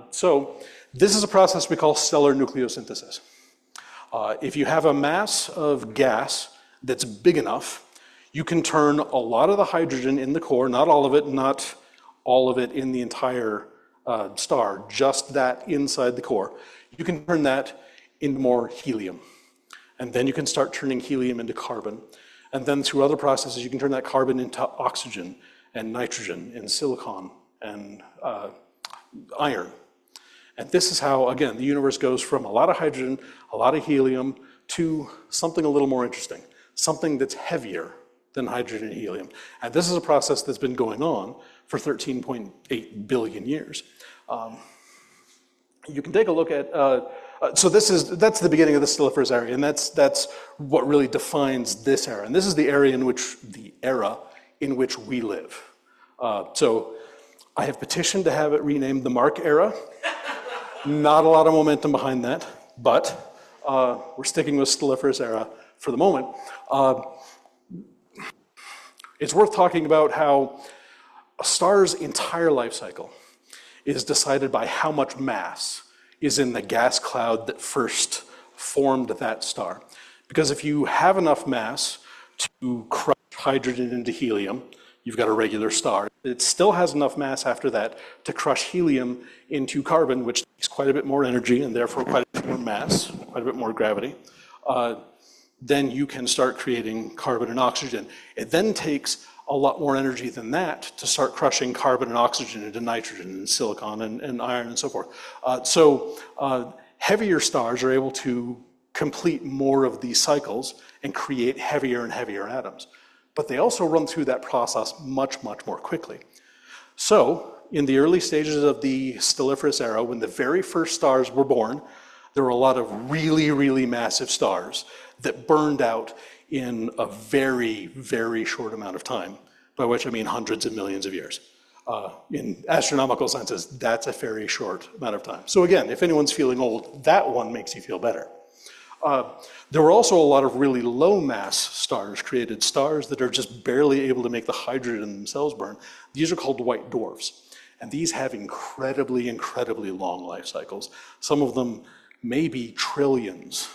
So this is a process we call stellar nucleosynthesis. If you have a mass of gas that's big enough, you can turn a lot of the hydrogen in the core, not all of it in the entire star, just that inside the core. You can turn that into more helium. And then you can start turning helium into carbon. And then through other processes, you can turn that carbon into oxygen and nitrogen and silicon and iron. And this is how, again, the universe goes from a lot of hydrogen, a lot of helium, to something a little more interesting, something that's heavier than hydrogen and helium. And this is a process that's been going on for 13.8 billion years. You can take a look at, so that's the beginning of the stelliferous area, and that's what really defines this era. And this is the era in which we live. So I have petitioned to have it renamed the Mark era. Not a lot of momentum behind that, but we're sticking with stelliferous era for the moment. It's worth talking about how a star's entire life cycle is decided by how much mass is in the gas cloud that first formed that star. Because if you have enough mass to crush hydrogen into helium, you've got a regular star. It still has enough mass after that to crush helium into carbon, which takes quite a bit more energy and therefore quite a bit more mass, quite a bit more gravity. Then you can start creating carbon and oxygen. It then takes a lot more energy than that to start crushing carbon and oxygen into nitrogen and silicon and iron and so forth. Heavier stars are able to complete more of these cycles and create heavier and heavier atoms. But they also run through that process much, much more quickly. So in the early stages of the stelliferous era, when the very first stars were born, there were a lot of really, really massive stars that burned out in a very, very short amount of time, by which I mean hundreds of millions of years. In astronomical senses, that's a very short amount of time. So again, if anyone's feeling old, that one makes you feel better. There were also a lot of really low mass stars created, stars that are just barely able to make the hydrogen themselves burn. These are called white dwarfs. And these have incredibly, incredibly long life cycles. Some of them may be trillions,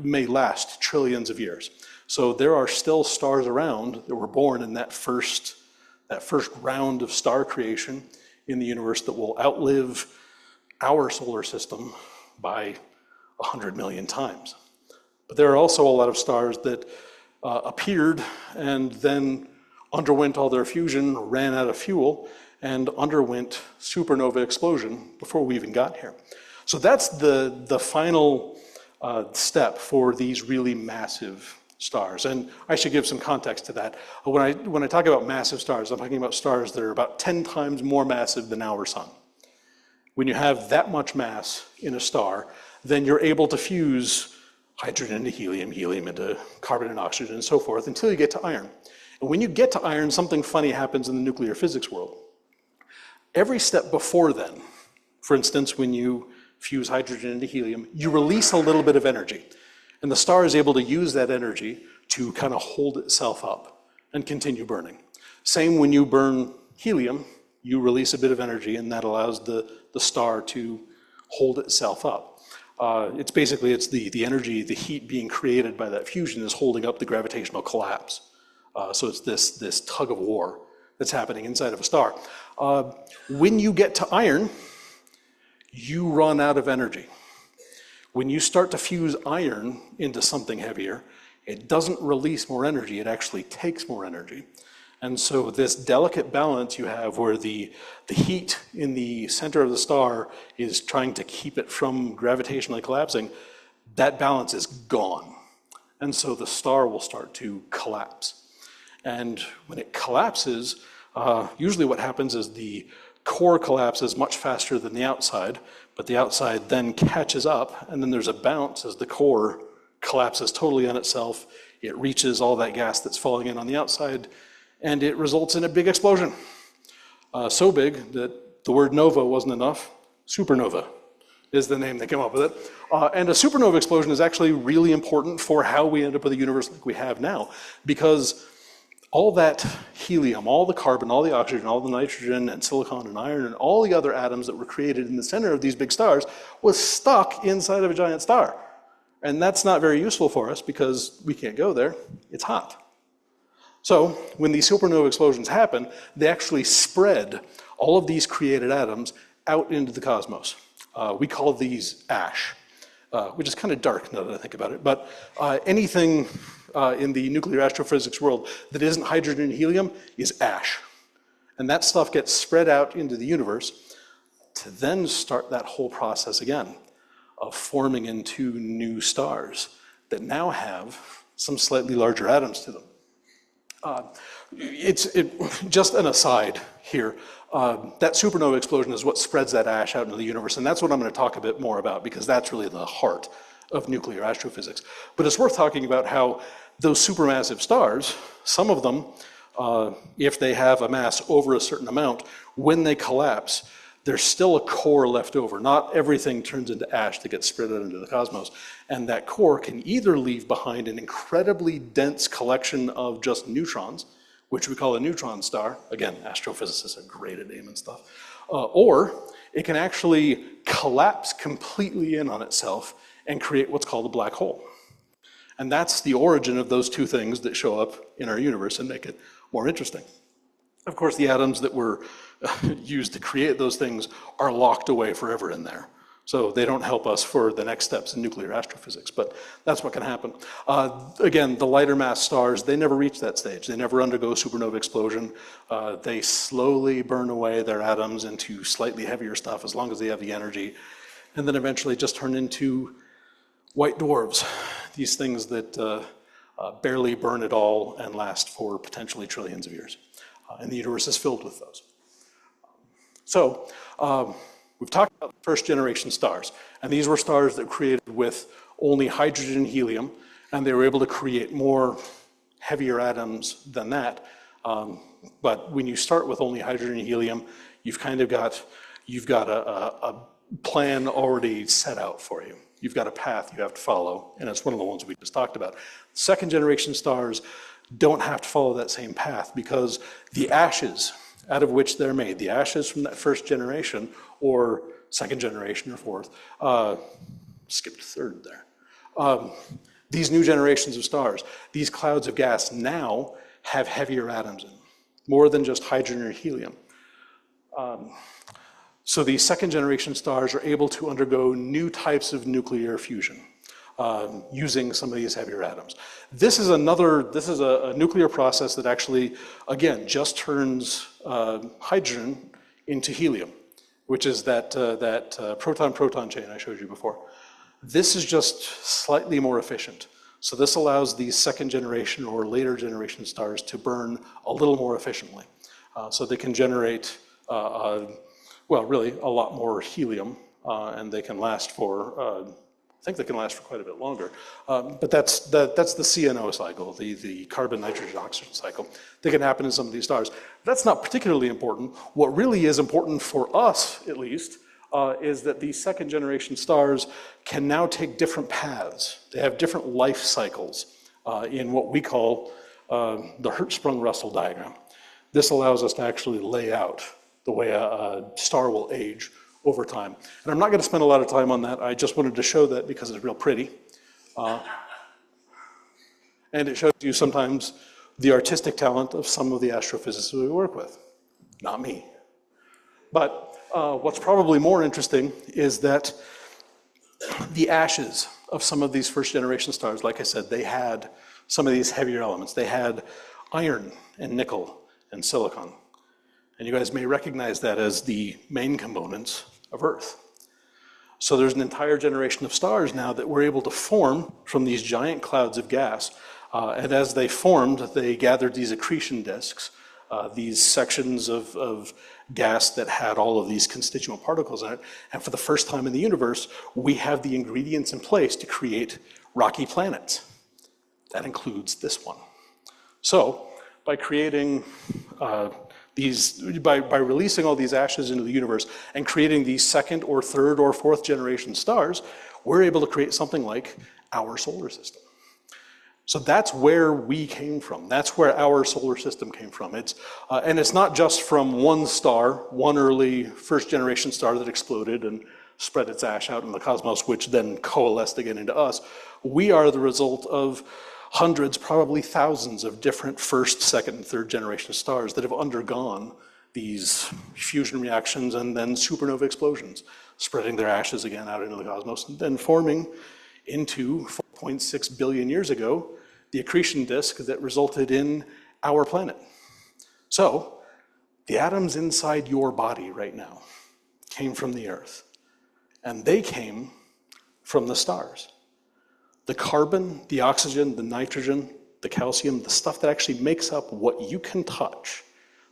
may last trillions of years. So there are still stars around that were born in that first round of star creation in the universe that will outlive our solar system by 100 million times. But there are also a lot of stars that appeared and then underwent all their fusion, ran out of fuel, and underwent supernova explosion before we even got here. So that's the final step for these really massive stars. And I should give some context to that. When I talk about massive stars, I'm talking about stars that are about 10 times more massive than our sun. When you have that much mass in a star, then you're able to fuse hydrogen into helium, helium into carbon and oxygen, and so forth, until you get to iron. And when you get to iron, something funny happens in the nuclear physics world. Every step before then, for instance, when you fuse hydrogen into helium, you release a little bit of energy. And the star is able to use that energy to kind of hold itself up and continue burning. Same when you burn helium, you release a bit of energy, and that allows the star to hold itself up. It's the energy, the heat being created by that fusion is holding up the gravitational collapse. So it's this tug of war that's happening inside of a star. When you get to iron, you run out of energy. When you start to fuse iron into something heavier, it doesn't release more energy, it actually takes more energy. And so this delicate balance you have where the heat in the center of the star is trying to keep it from gravitationally collapsing, that balance is gone. And so the star will start to collapse. And when it collapses, usually what happens is the core collapses much faster than the outside, but the outside then catches up, and then there's a bounce as the core collapses totally on itself. It reaches all that gas that's falling in on the outside, and it results in a big explosion. So big that the word nova wasn't enough. Supernova is the name they came up with it. And a supernova explosion is actually really important for how we end up with a universe like we have now, because all that helium, all the carbon, all the oxygen, all the nitrogen and silicon and iron and all the other atoms that were created in the center of these big stars was stuck inside of a giant star. And that's not very useful for us because we can't go there. It's hot. So when these supernova explosions happen, they actually spread all of these created atoms out into the cosmos. We call these ash, which is kind of dark now that I think about it. But anything in the nuclear astrophysics world that isn't hydrogen and helium is ash. And that stuff gets spread out into the universe to then start that whole process again of forming into new stars that now have some slightly larger atoms to them. Just an aside here, that supernova explosion is what spreads that ash out into the universe, and that's what I'm going to talk a bit more about because that's really the heart of nuclear astrophysics. But it's worth talking about how those supermassive stars, some of them, if they have a mass over a certain amount, when they collapse, there's still a core left over. Not everything turns into ash that gets spread out into the cosmos. And that core can either leave behind an incredibly dense collection of just neutrons, which we call a neutron star. Again, astrophysicists are great at naming stuff. Or it can actually collapse completely in on itself and create what's called a black hole. And that's the origin of those two things that show up in our universe and make it more interesting. Of course, the atoms that were used to create those things are locked away forever in there. So they don't help us for the next steps in nuclear astrophysics, but that's what can happen. Again, the lighter mass stars, they never reach that stage. They never undergo supernova explosion. They slowly burn away their atoms into slightly heavier stuff as long as they have the energy, and then eventually just turn into white dwarfs, these things that barely burn at all and last for potentially trillions of years. And the universe is filled with those. So we've talked about first generation stars, and these were stars that were created with only hydrogen and helium, and they were able to create more heavier atoms than that. But when you start with only hydrogen and helium, you've got a plan already set out for you. You've got a path you have to follow, and it's one of the ones we just talked about. Second generation stars don't have to follow that same path because the ashes out of which they're made, the ashes from that first generation or second generation or fourth, skipped third there. These new generations of stars, these clouds of gas now have heavier atoms in them, more than just hydrogen or helium. So these second generation stars are able to undergo new types of nuclear fusion using some of these heavier atoms. This is a nuclear process that actually, again, just turns hydrogen into helium, which is that proton-proton chain I showed you before. This is just slightly more efficient. So this allows these second generation or later generation stars to burn a little more efficiently. So they can generate, well, really a lot more helium, and they can last for, I think they can last for quite a bit longer. But that's the CNO cycle, the carbon, nitrogen, oxygen cycle that can happen in some of these stars. That's not particularly important. What really is important for us, at least, is that these second generation stars can now take different paths. They have different life cycles in what we call the Hertzsprung-Russell diagram. This allows us to actually lay out the way a star will age over time. And I'm not going to spend a lot of time on that. I just wanted to show that because it's real pretty. And it shows you sometimes the artistic talent of some of the astrophysicists we work with. Not me. But what's probably more interesting is that the ashes of some of these first generation stars, like I said, they had some of these heavier elements. They had iron and nickel and silicon. And you guys may recognize that as the main components of Earth. So there's an entire generation of stars now that were able to form from these giant clouds of gas. And as they formed, they gathered these accretion disks, these sections of gas that had all of these constituent particles in it. And for the first time in the universe, we have the ingredients in place to create rocky planets. That includes this one. So by creating by releasing all these ashes into the universe and creating these second or third or fourth generation stars, we're able to create something like our solar system. So that's where we came from. That's where our solar system came from. And it's not just from one star, one early first generation star that exploded and spread its ash out in the cosmos, which then coalesced again into us. We are the result of hundreds, probably thousands of different first, second, and third generation stars that have undergone these fusion reactions and then supernova explosions, spreading their ashes again out into the cosmos, and then forming into 4.6 billion years ago, the accretion disk that resulted in our planet. So the atoms inside your body right now came from the Earth, and they came from the stars. The carbon, the oxygen, the nitrogen, the calcium, the stuff that actually makes up what you can touch,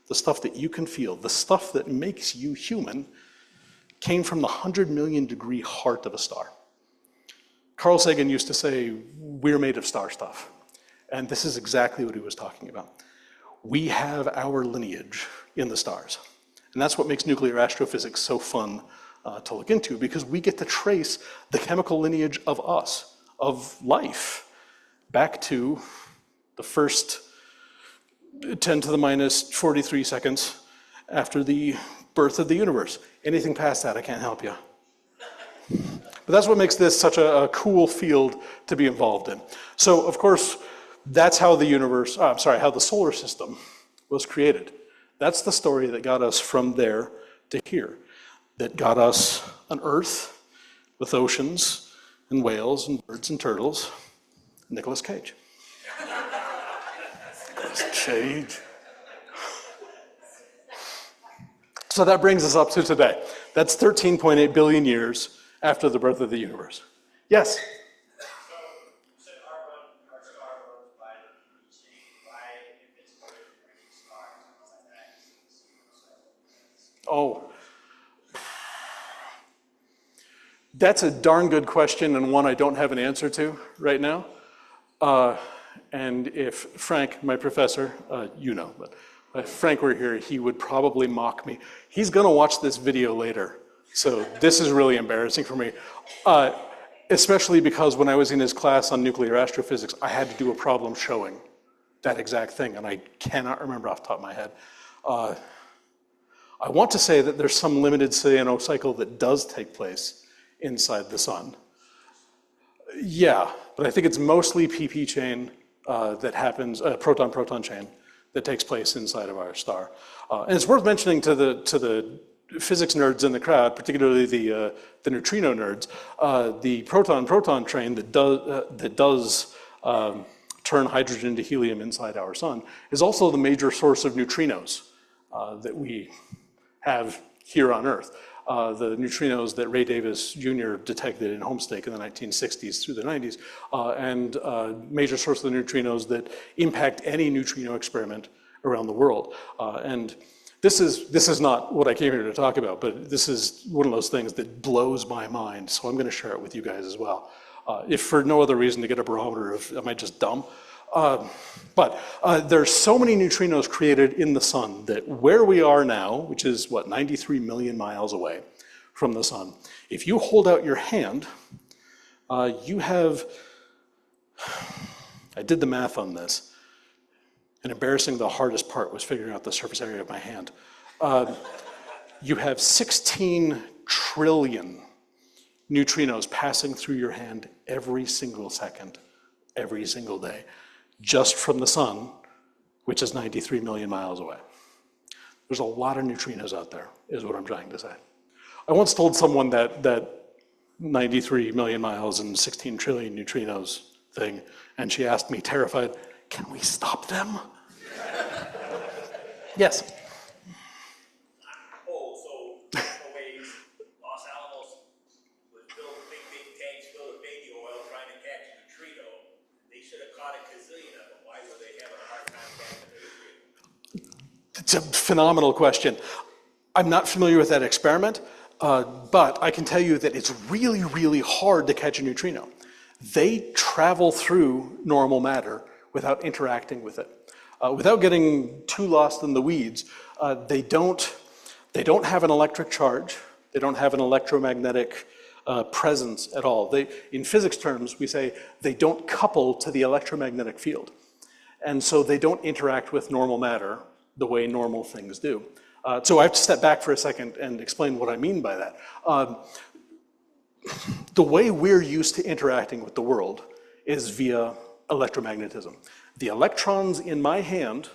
the stuff that you can feel, the stuff that makes you human, came from the 100 million degree heart of a star. Carl Sagan used to say, we're made of star stuff. And this is exactly what he was talking about. We have our lineage in the stars. And that's what makes nuclear astrophysics so fun to look into, because we get to trace the chemical lineage of us, of life, back to the first 10 to the minus 43 seconds after the birth of the universe. Anything past that, I can't help you. But that's what makes this such a cool field to be involved in. So, of course, that's how how the solar system was created. That's the story that got us from there to here, that got us an Earth with oceans and whales and birds and turtles. Nicolas Cage. Nicolas Cage. So that brings us up to today. That's 13.8 billion years after the birth of the universe. Yes? So you said our star runs by the chain. Why, if it's more than a star, Oh. That's a darn good question, and one I don't have an answer to right now. And if Frank, my professor, but if Frank were here, he would probably mock me. He's gonna watch this video later, so this is really embarrassing for me. Especially because when I was in his class on nuclear astrophysics, I had to do a problem showing that exact thing, and I cannot remember off the top of my head. I want to say that there's some limited CNO cycle that does take place inside the sun. Yeah, but I think it's mostly PP chain that happens, proton-proton chain that takes place inside of our star. And it's worth mentioning to the physics nerds in the crowd, particularly the neutrino nerds, the proton-proton train that does turn hydrogen to helium inside our sun is also the major source of neutrinos that we have here on Earth. The neutrinos that Ray Davis Jr. detected in Homestake in the 1960s through the 90s, and major source of the neutrinos that impact any neutrino experiment around the world. And this is not what I came here to talk about, but this is one of those things that blows my mind, so I'm going to share it with you guys as well. If for no other reason to get a barometer of, am I just dumb? But there's so many neutrinos created in the sun that where we are now, which is what, 93 million miles away from the sun, if you hold out your hand, you have, I did the math on this, and embarrassing, the hardest part was figuring out the surface area of my hand. You have 16 trillion neutrinos passing through your hand every single second, every single day, just from the sun, which is 93 million miles away. There's a lot of neutrinos out there, is what I'm trying to say. I once told someone that 93 million miles and 16 trillion neutrinos thing, and she asked me, terrified, can we stop them? Yes. Oh, so the way Los Alamos was built, big tanks filled with baby oil trying to catch a neutrino, they should have caught a gazillion of them. Why were they having a hard time catching a neutrino? It's a phenomenal question. I'm not familiar with that experiment, but I can tell you that it's really, really hard to catch a neutrino. They travel through normal matter without interacting with it. Without getting too lost in the weeds, they don't have an electric charge. They don't have an electromagnetic presence at all. In physics terms, we say they don't couple to the electromagnetic field. And so they don't interact with normal matter the way normal things do. So I have to step back for a second and explain what I mean by that. The way we're used to interacting with the world is via electromagnetism. The electrons in my hand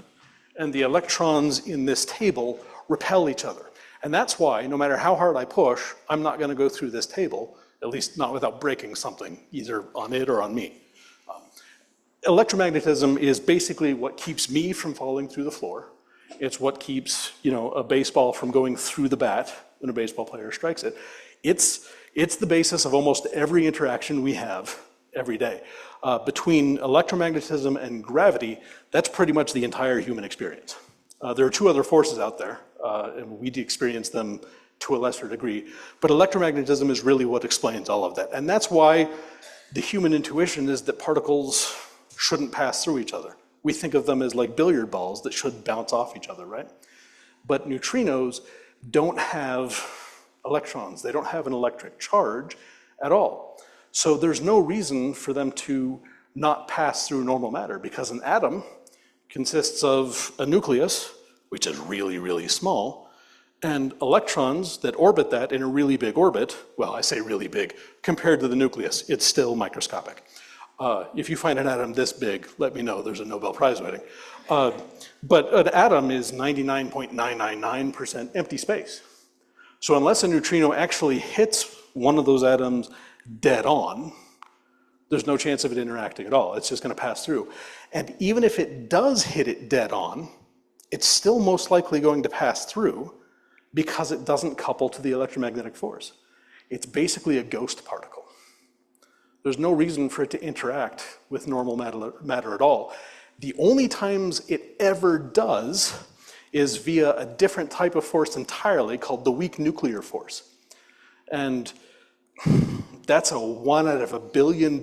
and the electrons in this table repel each other. And that's why, no matter how hard I push, I'm not going to go through this table, at least not without breaking something, either on it or on me. Electromagnetism is basically what keeps me from falling through the floor. It's what keeps, a baseball from going through the bat when a baseball player strikes it. It's the basis of almost every interaction we have every day. Between electromagnetism and gravity, that's pretty much the entire human experience. There are two other forces out there, and we experience them to a lesser degree, but electromagnetism is really what explains all of that. And that's why the human intuition is that particles shouldn't pass through each other. We think of them as like billiard balls that should bounce off each other, right? But neutrinos don't have electrons. They don't have an electric charge at all. So there's no reason for them to not pass through normal matter, because an atom consists of a nucleus, which is really, really small, and electrons that orbit that in a really big orbit. Well, I say really big. Compared to the nucleus, it's still microscopic. If you find an atom this big, let me know, there's a Nobel Prize waiting. But an atom is 99.999% empty space. So unless a neutrino actually hits one of those atoms dead on, there's no chance of it interacting at all. It's just going to pass through. And even if it does hit it dead on, it's still most likely going to pass through because it doesn't couple to the electromagnetic force. It's basically a ghost particle. There's no reason for it to interact with normal matter at all. The only times it ever does is via a different type of force entirely called the weak nuclear force. And that's a 1 out of a billion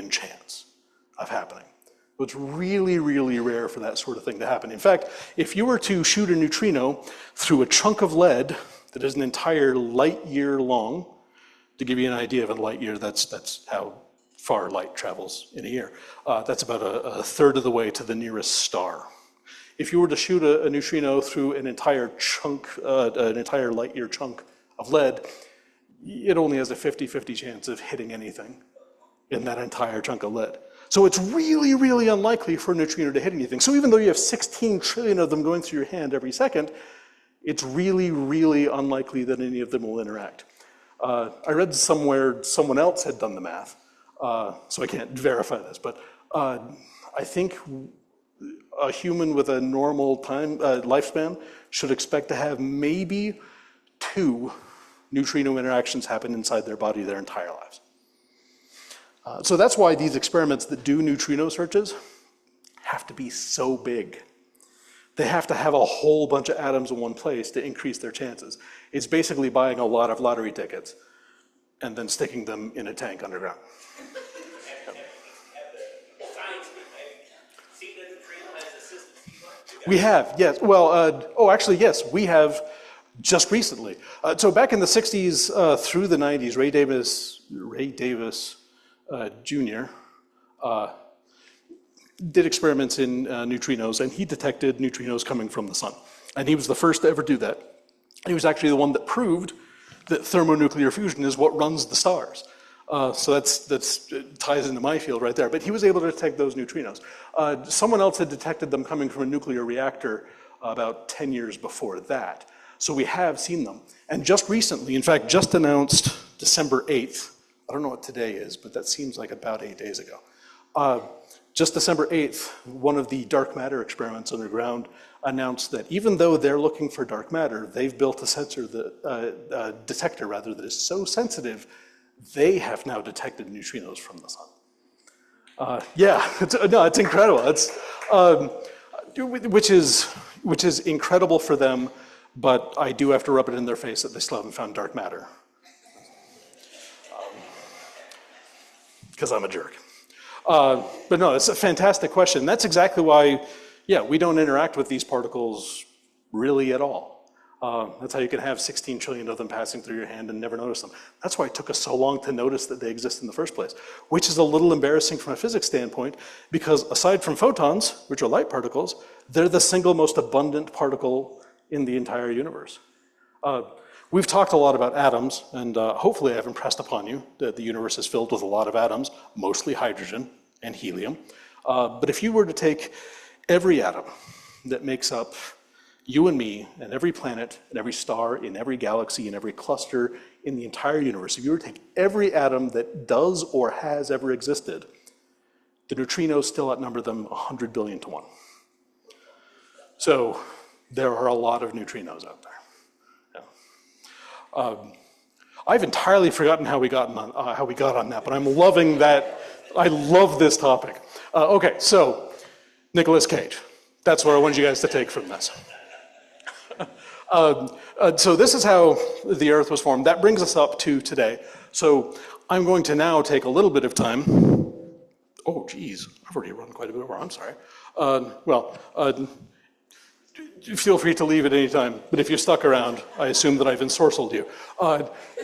chance of happening. So it's really, really rare for that sort of thing to happen. In fact, if you were to shoot a neutrino through a chunk of lead that is an entire light year long, to give you an idea of a light year, that's how far light travels in a year. That's about a third of the way to the nearest star. If you were to shoot a neutrino through an entire chunk, an entire light year chunk of lead, it only has a 50-50 chance of hitting anything in that entire chunk of lead. So it's really, really unlikely for a neutrino to hit anything. So even though you have 16 trillion of them going through your hand every second, It's really, really unlikely that any of them will interact. I read somewhere someone else had done the math, so I can't verify this, but I think a human with a normal lifespan should expect to have maybe 2 neutrino interactions happen inside their body their entire lives. So that's why these experiments that do neutrino searches have to be so big. They have to have a whole bunch of atoms in one place to increase their chances. It's basically buying a lot of lottery tickets and then sticking them in a tank underground. We have, yes. Well, actually, yes, we have just recently. So back in the 60s through the 90s, Ray Davis Jr. Did experiments in neutrinos, and he detected neutrinos coming from the sun. And he was the first to ever do that. He was actually the one that proved that thermonuclear fusion is what runs the stars. So that ties into my field right there. But he was able to detect those neutrinos. Someone else had detected them coming from a nuclear reactor about 10 years before that. So we have seen them. And just recently, in fact, just announced December 8th, I don't know what today is, but that seems like about 8 days ago. Just December 8th, one of the dark matter experiments underground announced that even though they're looking for dark matter, they've built a sensor, detector rather, that is so sensitive, they have now detected neutrinos from the sun. Yeah, it's incredible. It's, which is incredible for them, but I do have to rub it in their face that they still haven't found dark matter. Because I'm a jerk. But no, it's a fantastic question. That's exactly why, yeah, we don't interact with these particles really at all. That's how you can have 16 trillion of them passing through your hand and never notice them. That's why it took us so long to notice that they exist in the first place, which is a little embarrassing from a physics standpoint, because aside from photons, which are light particles, they're the single most abundant particle in the entire universe. We've talked a lot about atoms, and hopefully I've impressed upon you that the universe is filled with a lot of atoms, mostly hydrogen and helium. But if you were to take every atom that makes up you and me and every planet and every star in every galaxy and every cluster in the entire universe, if you were to take every atom that does or has ever existed, the neutrinos still outnumber them 100 billion to 1. So there are a lot of neutrinos out there. I've entirely forgotten how we got on that, but I'm loving that. I love this topic. Okay, so Nicolas Cage. That's what I wanted you guys to take from this. So this is how the Earth was formed. That brings us up to today. So I'm going to now take a little bit of time. Oh, geez, I've already run quite a bit over. I'm sorry. Feel free to leave at any time, but if you're stuck around, I assume that I've ensorcelled you.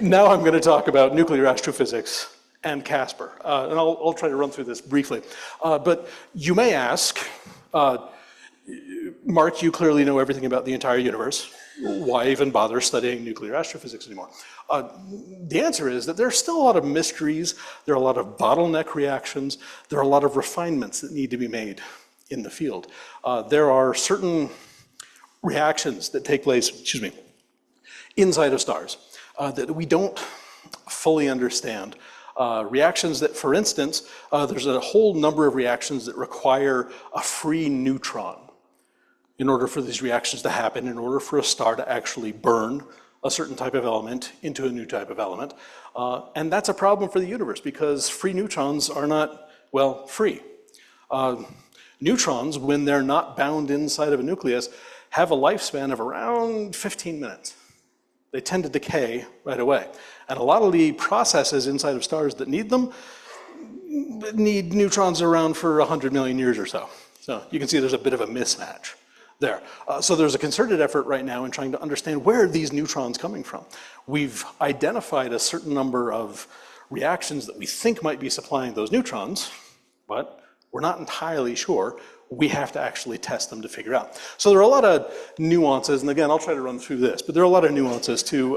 Now I'm going to talk about nuclear astrophysics and CASPAR, and I'll try to run through this briefly. But you may ask, Mark, you clearly know everything about the entire universe. Why even bother studying nuclear astrophysics anymore? The answer is that there are still a lot of mysteries, there are a lot of bottleneck reactions, there are a lot of refinements that need to be made in the field. There are certain reactions that take place, inside of stars that we don't fully understand. Reactions that, for instance, there's a whole number of reactions that require a free neutron in order for these reactions to happen, in order for a star to actually burn a certain type of element into a new type of element. And that's a problem for the universe because free neutrons are not, well, free. Neutrons, when they're not bound inside of a nucleus, have a lifespan of around 15 minutes. They tend to decay right away. And a lot of the processes inside of stars that need them need neutrons around for 100 million years or so. So you can see there's a bit of a mismatch there. So there's a concerted effort right now in trying to understand where are these neutrons coming from. We've identified a certain number of reactions that we think might be supplying those neutrons, but we're not entirely sure. We have to actually test them to figure out. So there are a lot of nuances, and again, I'll try to run through this, but there are a lot of nuances to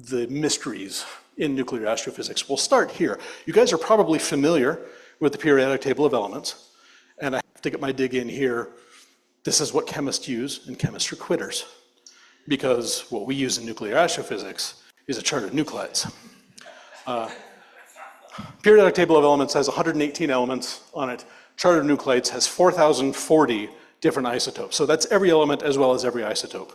the mysteries in nuclear astrophysics. We'll start here. You guys are probably familiar with the periodic table of elements, and I have to get my dig in here. This is what chemists use, and chemists are quitters. because what we use in nuclear astrophysics is a chart of nuclides. Periodic table of elements has 118 elements on it. Chart of nuclides has 4,040 different isotopes. So that's every element as well as every isotope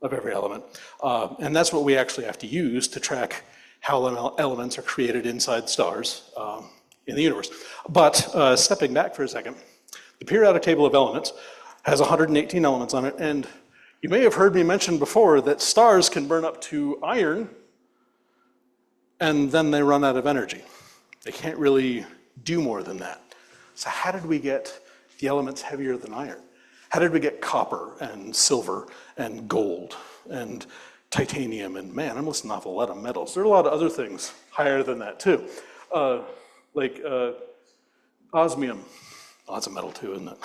of every element. And that's what we actually have to use to track how elements are created inside stars in the universe. But stepping back for a second, the periodic table of elements has 118 elements on it, and you may have heard me mention before that stars can burn up to iron and then they run out of energy. They can't really do more than that. So how did we get the elements heavier than iron? How did we get copper and silver and gold and titanium? And man, I'm listing off a lot of metals. There are a lot of other things higher than that too. Like osmium. Oh, that's a metal too, isn't it?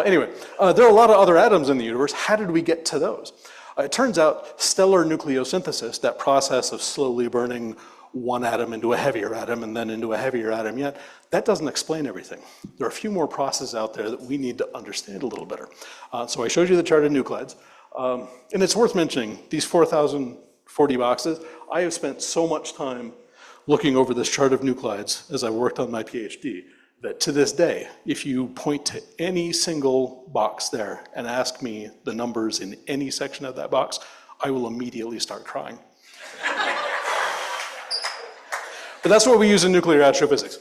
Anyway, there are a lot of other atoms in the universe. How did we get to those? It turns out stellar nucleosynthesis, that process of slowly burning one atom into a heavier atom and then into a heavier atom yet, that doesn't explain everything. There are a few more processes out there that we need to understand a little better. So I showed you the chart of nuclides. And it's worth mentioning, these 4,040 boxes, I have spent so much time looking over this chart of nuclides as I worked on my PhD, that to this day, if you point to any single box there and ask me the numbers in any section of that box, I will immediately start crying. But that's what we use in nuclear astrophysics.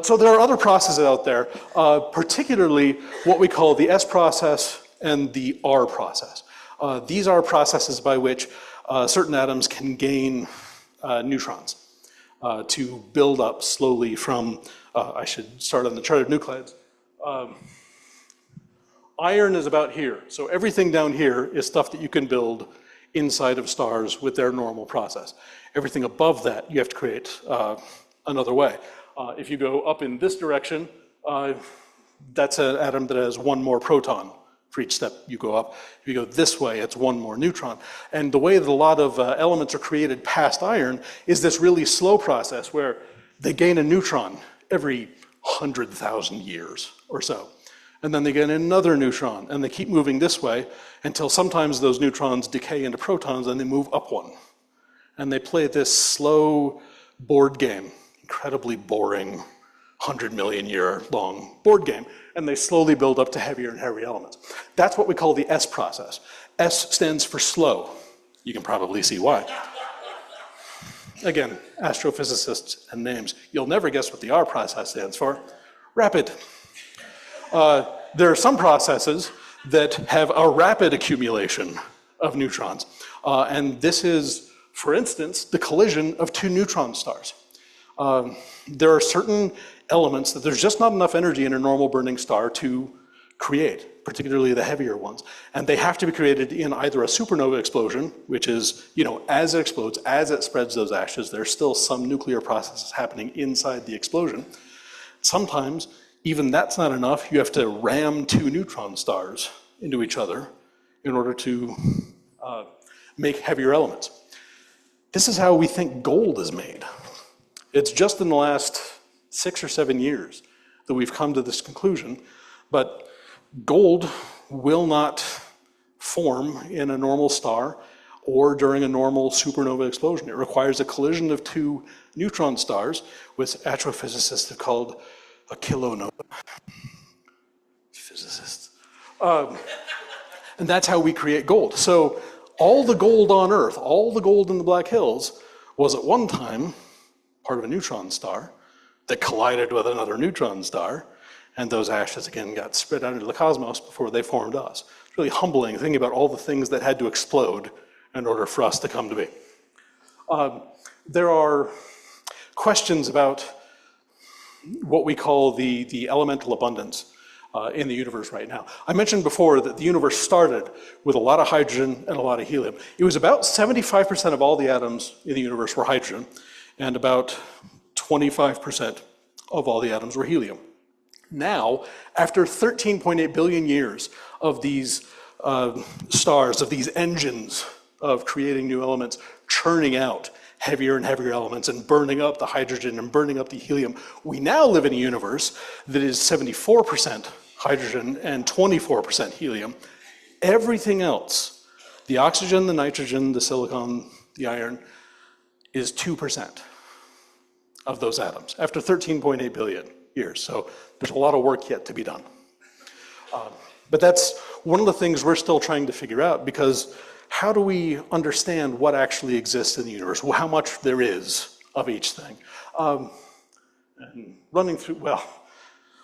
So there are other processes out there, particularly what we call the S process and the R process. These are processes by which certain atoms can gain neutrons to build up slowly from, I should start on the chart of nuclides. Iron is about here. So everything down here is stuff that you can build inside of stars with their normal process. Everything above that, you have to create another way. If you go up in this direction, that's an atom that has one more proton for each step you go up. If you go this way, it's one more neutron. And the way that a lot of elements are created past iron is this really slow process where they gain a neutron every 100,000 years or so. And then they get another neutron, and they keep moving this way until sometimes those neutrons decay into protons and they move up one. And they play this slow board game, incredibly boring, 100 million year long board game, and they slowly build up to heavier and heavier elements. That's what we call the S process. S stands for slow. You can probably see why. Again, astrophysicists and names. You'll never guess what the R process stands for. Rapid. There are some processes that have a rapid accumulation of neutrons. And this is, for instance, the collision of two neutron stars. There are certain elements that there's just not enough energy in a normal burning star to create, particularly the heavier ones. And they have to be created in either a supernova explosion, which is, as it explodes, as it spreads those ashes, there's still some nuclear processes happening inside the explosion. Sometimes, even that's not enough. You have to ram two neutron stars into each other in order to make heavier elements. This is how we think gold is made. It's just in the last 6 or 7 years that we've come to this conclusion, but gold will not form in a normal star or during a normal supernova explosion. It requires a collision of two neutron stars, which astrophysicists have called a kilonova. Physicists. And that's how we create gold. So all the gold on Earth, all the gold in the Black Hills, was at one time part of a neutron star that collided with another neutron star, and those ashes again got spread out into the cosmos before they formed us. It's really humbling thinking about all the things that had to explode in order for us to come to be. There are questions about what we call the elemental abundance in the universe right now. I mentioned before that the universe started with a lot of hydrogen and a lot of helium. It was about 75% of all the atoms in the universe were hydrogen, and about 25% of all the atoms were helium. Now, after 13.8 billion years of these stars, of these engines of creating new elements, churning out heavier and heavier elements and burning up the hydrogen and burning up the helium, we now live in a universe that is 74% hydrogen and 24% helium. Everything else The oxygen, the nitrogen, the silicon, the iron is 2% of those atoms after 13.8 billion years. So there's a lot of work yet to be done. But that's one of the things we're still trying to figure out, because how do we understand what actually exists in the universe? How much there is of each thing? And running through, well,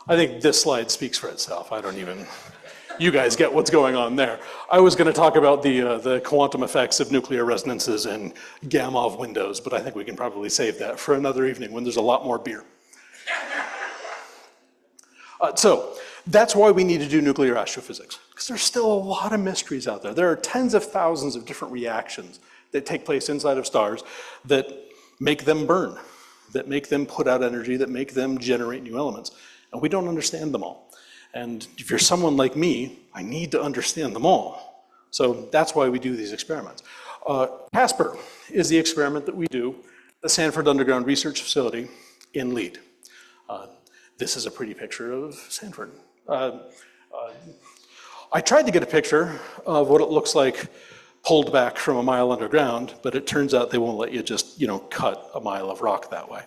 I think this slide speaks for itself. You guys get what's going on there. I was going to talk about the quantum effects of nuclear resonances and Gamow windows, but I think we can probably save that for another evening when there's a lot more beer. So that's why we need to do nuclear astrophysics, because there's still a lot of mysteries out there. There are tens of thousands of different reactions that take place inside of stars that make them burn, that make them put out energy, that make them generate new elements. And we don't understand them all. And if you're someone like me, I need to understand them all. So that's why we do these experiments. CASPAR is the experiment that we do at the Sanford Underground Research Facility in Lead. This is a pretty picture of Sanford. I tried to get a picture of what it looks like pulled back from a mile underground, but it turns out they won't let you just, cut a mile of rock that way.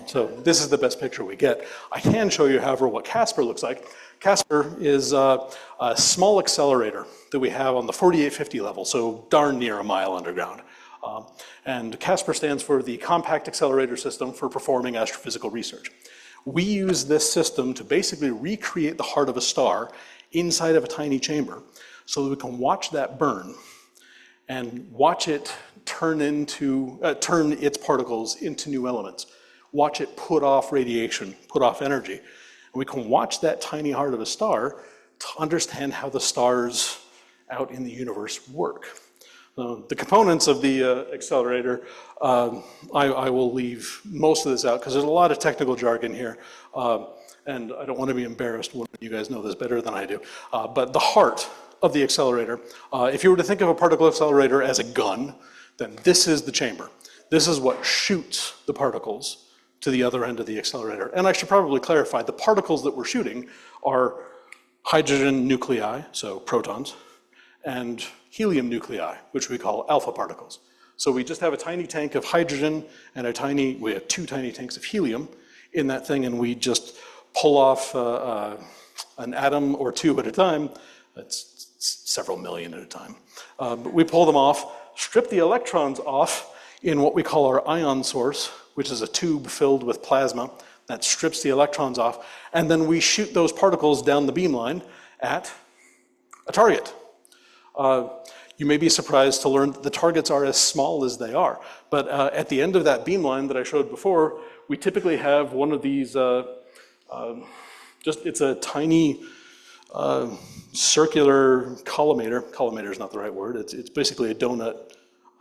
So this is the best picture we get. I can show you, however, what CASPAR looks like. CASPAR is a small accelerator that we have on the 4850 level, so darn near a mile underground. And CASPAR stands for the Compact Accelerator System for Performing Astrophysical Research. We use this system to basically recreate the heart of a star inside of a tiny chamber so that we can watch that burn and watch it turn its particles into new elements, watch it put off radiation, put off energy. And we can watch that tiny heart of a star to understand how the stars out in the universe work. The components of the accelerator, I will leave most of this out because there's a lot of technical jargon here, and I don't want to be embarrassed when you guys know this better than I do. But the heart of the accelerator, if you were to think of a particle accelerator as a gun, then this is the chamber. This is what shoots the particles to the other end of the accelerator. And I should probably clarify, the particles that we're shooting are hydrogen nuclei, so protons, and helium nuclei, which we call alpha particles. So we just have a tiny tank of hydrogen and we have two tiny tanks of helium in that thing, and we just pull off an atom or two at a time. That's several million at a time. But we pull them off, strip the electrons off in what we call our ion source, which is a tube filled with plasma that strips the electrons off, and then we shoot those particles down the beamline at a target. You may be surprised to learn that the targets are as small as they are, but at the end of that beamline that I showed before, we typically have one of these, it's a tiny circular collimator. Collimator is not the right word. It's basically a donut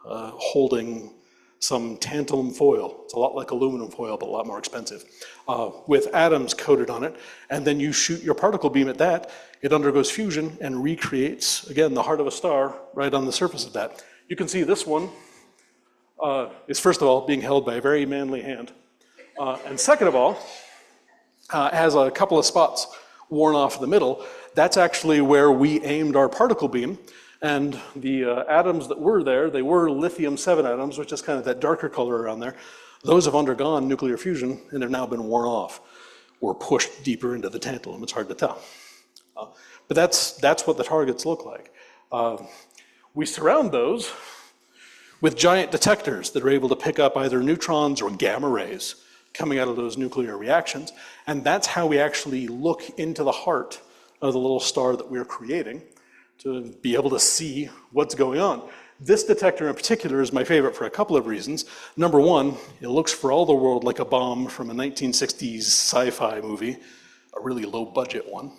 holding some tantalum foil. It's a lot like aluminum foil, but a lot more expensive, with atoms coated on it. And then you shoot your particle beam at that. It undergoes fusion and recreates, again, the heart of a star right on the surface of that. You can see this one is, first of all, being held by a very manly hand. And second of all, has a couple of spots worn off in the middle. That's actually where we aimed our particle beam. And the atoms that were there, they were lithium-7 atoms, which is kind of that darker color around there. Those have undergone nuclear fusion and have now been worn off or pushed deeper into the tantalum. It's hard to tell. But that's what the targets look like. We surround those with giant detectors that are able to pick up either neutrons or gamma rays coming out of those nuclear reactions. And that's how we actually look into the heart of the little star that we're creating, to be able to see what's going on. This detector in particular is my favorite for a couple of reasons. Number one, it looks for all the world like a bomb from a 1960s sci-fi movie, a really low budget one.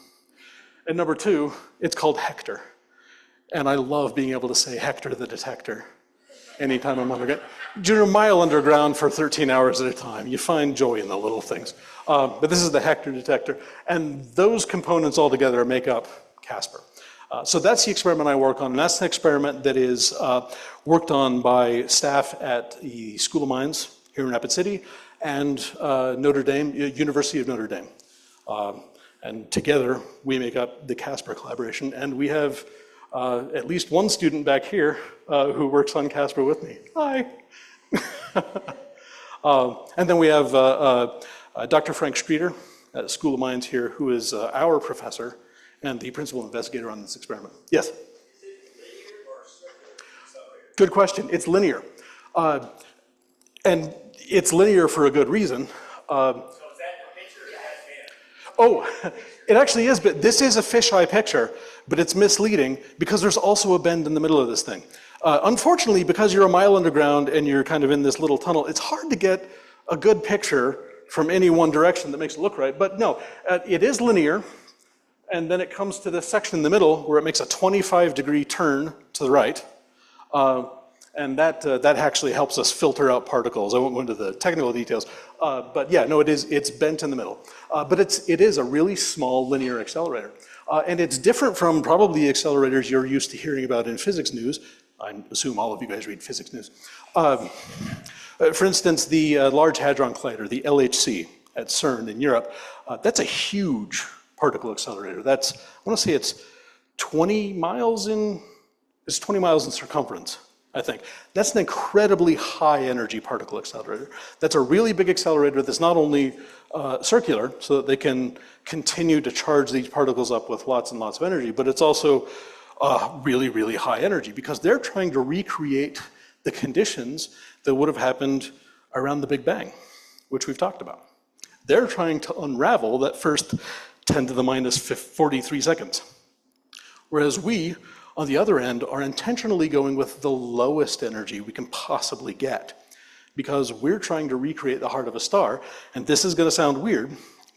And number two, it's called Hector. And I love being able to say Hector the detector anytime I'm underground. You're a mile underground for 13 hours at a time. You find joy in the little things. But this is the Hector detector. And those components all together make up CASPAR. So that's the experiment I work on, and that's an experiment that is worked on by staff at the School of Mines here in Rapid City and Notre Dame, University of Notre Dame. And together we make up the CASPAR collaboration, and we have at least one student back here who works on CASPAR with me. Hi. And then we have Dr. Frank Streeter at School of Mines here, who is our professor and the principal investigator on this experiment. Yes? Is it linear or circular accelerator? Good question. It's linear. And it's linear for a good reason. So is that the picture or that Oh, it actually is, but this is a fisheye picture, but it's misleading because there's also a bend in the middle of this thing. Unfortunately, because you're a mile underground and you're kind of in this little tunnel, it's hard to get a good picture from any one direction that makes it look right. But no, it is linear, and then it comes to this section in the middle where it makes a 25-degree turn to the right. And that actually helps us filter out particles. I won't go into the technical details, but yeah, no, it's bent in the middle. But it is a really small linear accelerator. And it's different from probably the accelerators you're used to hearing about in physics news. I assume all of you guys read physics news. For instance, the Large Hadron Collider, the LHC at CERN in Europe, that's a huge particle accelerator. I want to say it's 20 miles in circumference, I think. That's an incredibly high energy particle accelerator. That's a really big accelerator that's not only circular, so that they can continue to charge these particles up with lots and lots of energy, but it's also really, really high energy because they're trying to recreate the conditions that would have happened around the Big Bang, which we've talked about. They're trying to unravel that first 10 to the minus 43 seconds. Whereas we, on the other end, are intentionally going with the lowest energy we can possibly get because we're trying to recreate the heart of a star. And this is going to sound weird,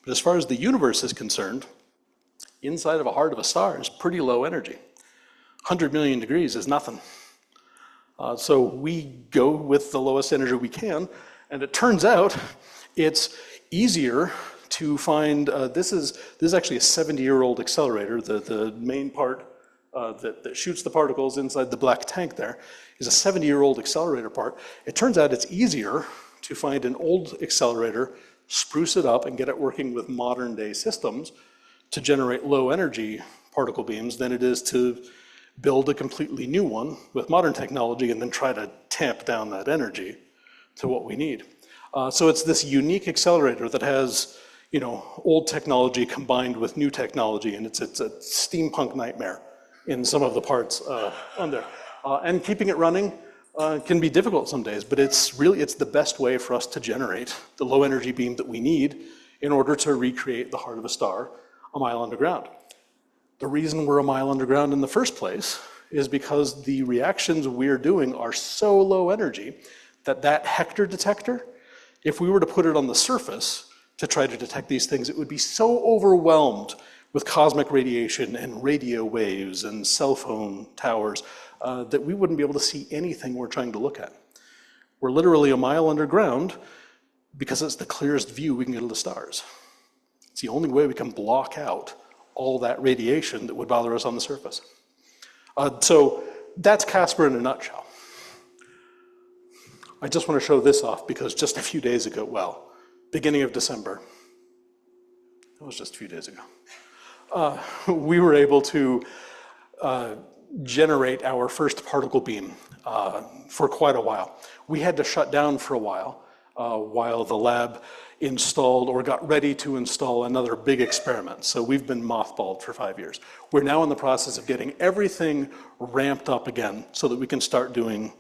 but as far as the universe is concerned, inside of a heart of a star is pretty low energy. 100 million degrees is nothing. So we go with the lowest energy we can, and it turns out it's easier to find, this is actually a 70-year-old accelerator. The main part that shoots the particles inside the black tank there is a 70-year-old accelerator part. It turns out it's easier to find an old accelerator, spruce it up, and get it working with modern day systems to generate low energy particle beams than it is to build a completely new one with modern technology and then try to tamp down that energy to what we need. So it's this unique accelerator that has, old technology combined with new technology, and it's a steampunk nightmare in some of the parts on there. And keeping it running can be difficult some days, but it's the best way for us to generate the low energy beam that we need in order to recreate the heart of a star a mile underground. The reason we're a mile underground in the first place is because the reactions we're doing are so low energy that Hector detector, if we were to put it on the surface to try to detect these things, it would be so overwhelmed with cosmic radiation and radio waves and cell phone towers that we wouldn't be able to see anything we're trying to look at. We're literally a mile underground because it's the clearest view we can get of the stars. It's the only way we can block out all that radiation that would bother us on the surface. So that's CASPAR in a nutshell. I just want to show this off because just a few days ago, beginning of December, it was just a few days ago, we were able to generate our first particle beam for quite a while. We had to shut down for a while the lab installed or got ready to install another big experiment. So we've been mothballed for 5 years. We're now in the process of getting everything ramped up again so that we can start doing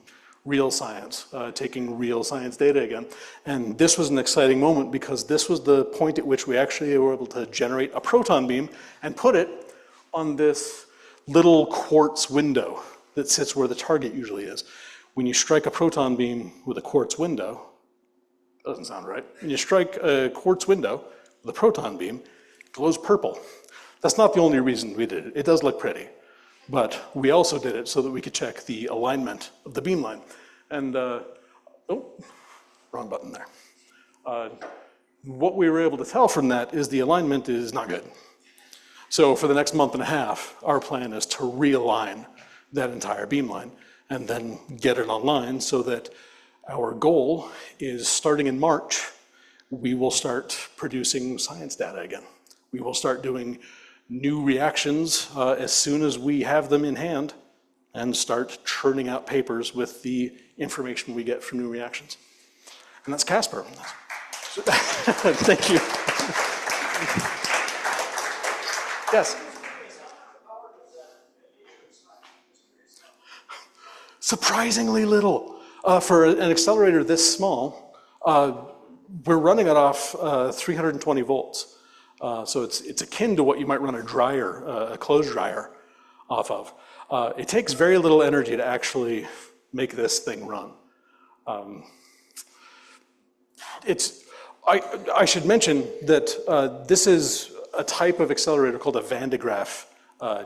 real science, taking real science data again. And this was an exciting moment because this was the point at which we actually were able to generate a proton beam and put it on this little quartz window that sits where the target usually is. When you strike a proton beam with a quartz window, doesn't sound right. When you strike a quartz window with a proton beam, it glows purple. That's not the only reason we did it. It does look pretty. But we also did it so that we could check the alignment of the beamline. And, wrong button there. What we were able to tell from that is the alignment is not good. So for the next month and a half, our plan is to realign that entire beamline and then get it online so that our goal is starting in March, we will start producing science data again. We will start doing new reactions as soon as we have them in hand and start churning out papers with the information we get from new reactions. And that's CASPAR. Thank you. Yes? Surprisingly little. For an accelerator this small, we're running it off 320 volts. So it's akin to what you might run a dryer, a clothes dryer off of. It takes very little energy to actually make this thing run. I should mention that this is a type of accelerator called a Van de Graaff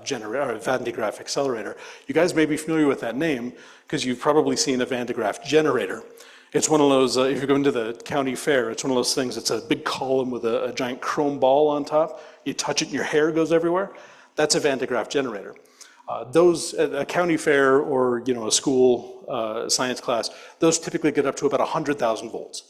generator, or Van de Graaff accelerator. You guys may be familiar with that name because you've probably seen a Van de Graaff generator. It's one of those, if you go into the county fair, it's one of those things, it's a big column with a giant chrome ball on top. You touch it and your hair goes everywhere. That's a Van de Graaff generator. Those, at a county fair or a school science class, those typically get up to about 100,000 volts.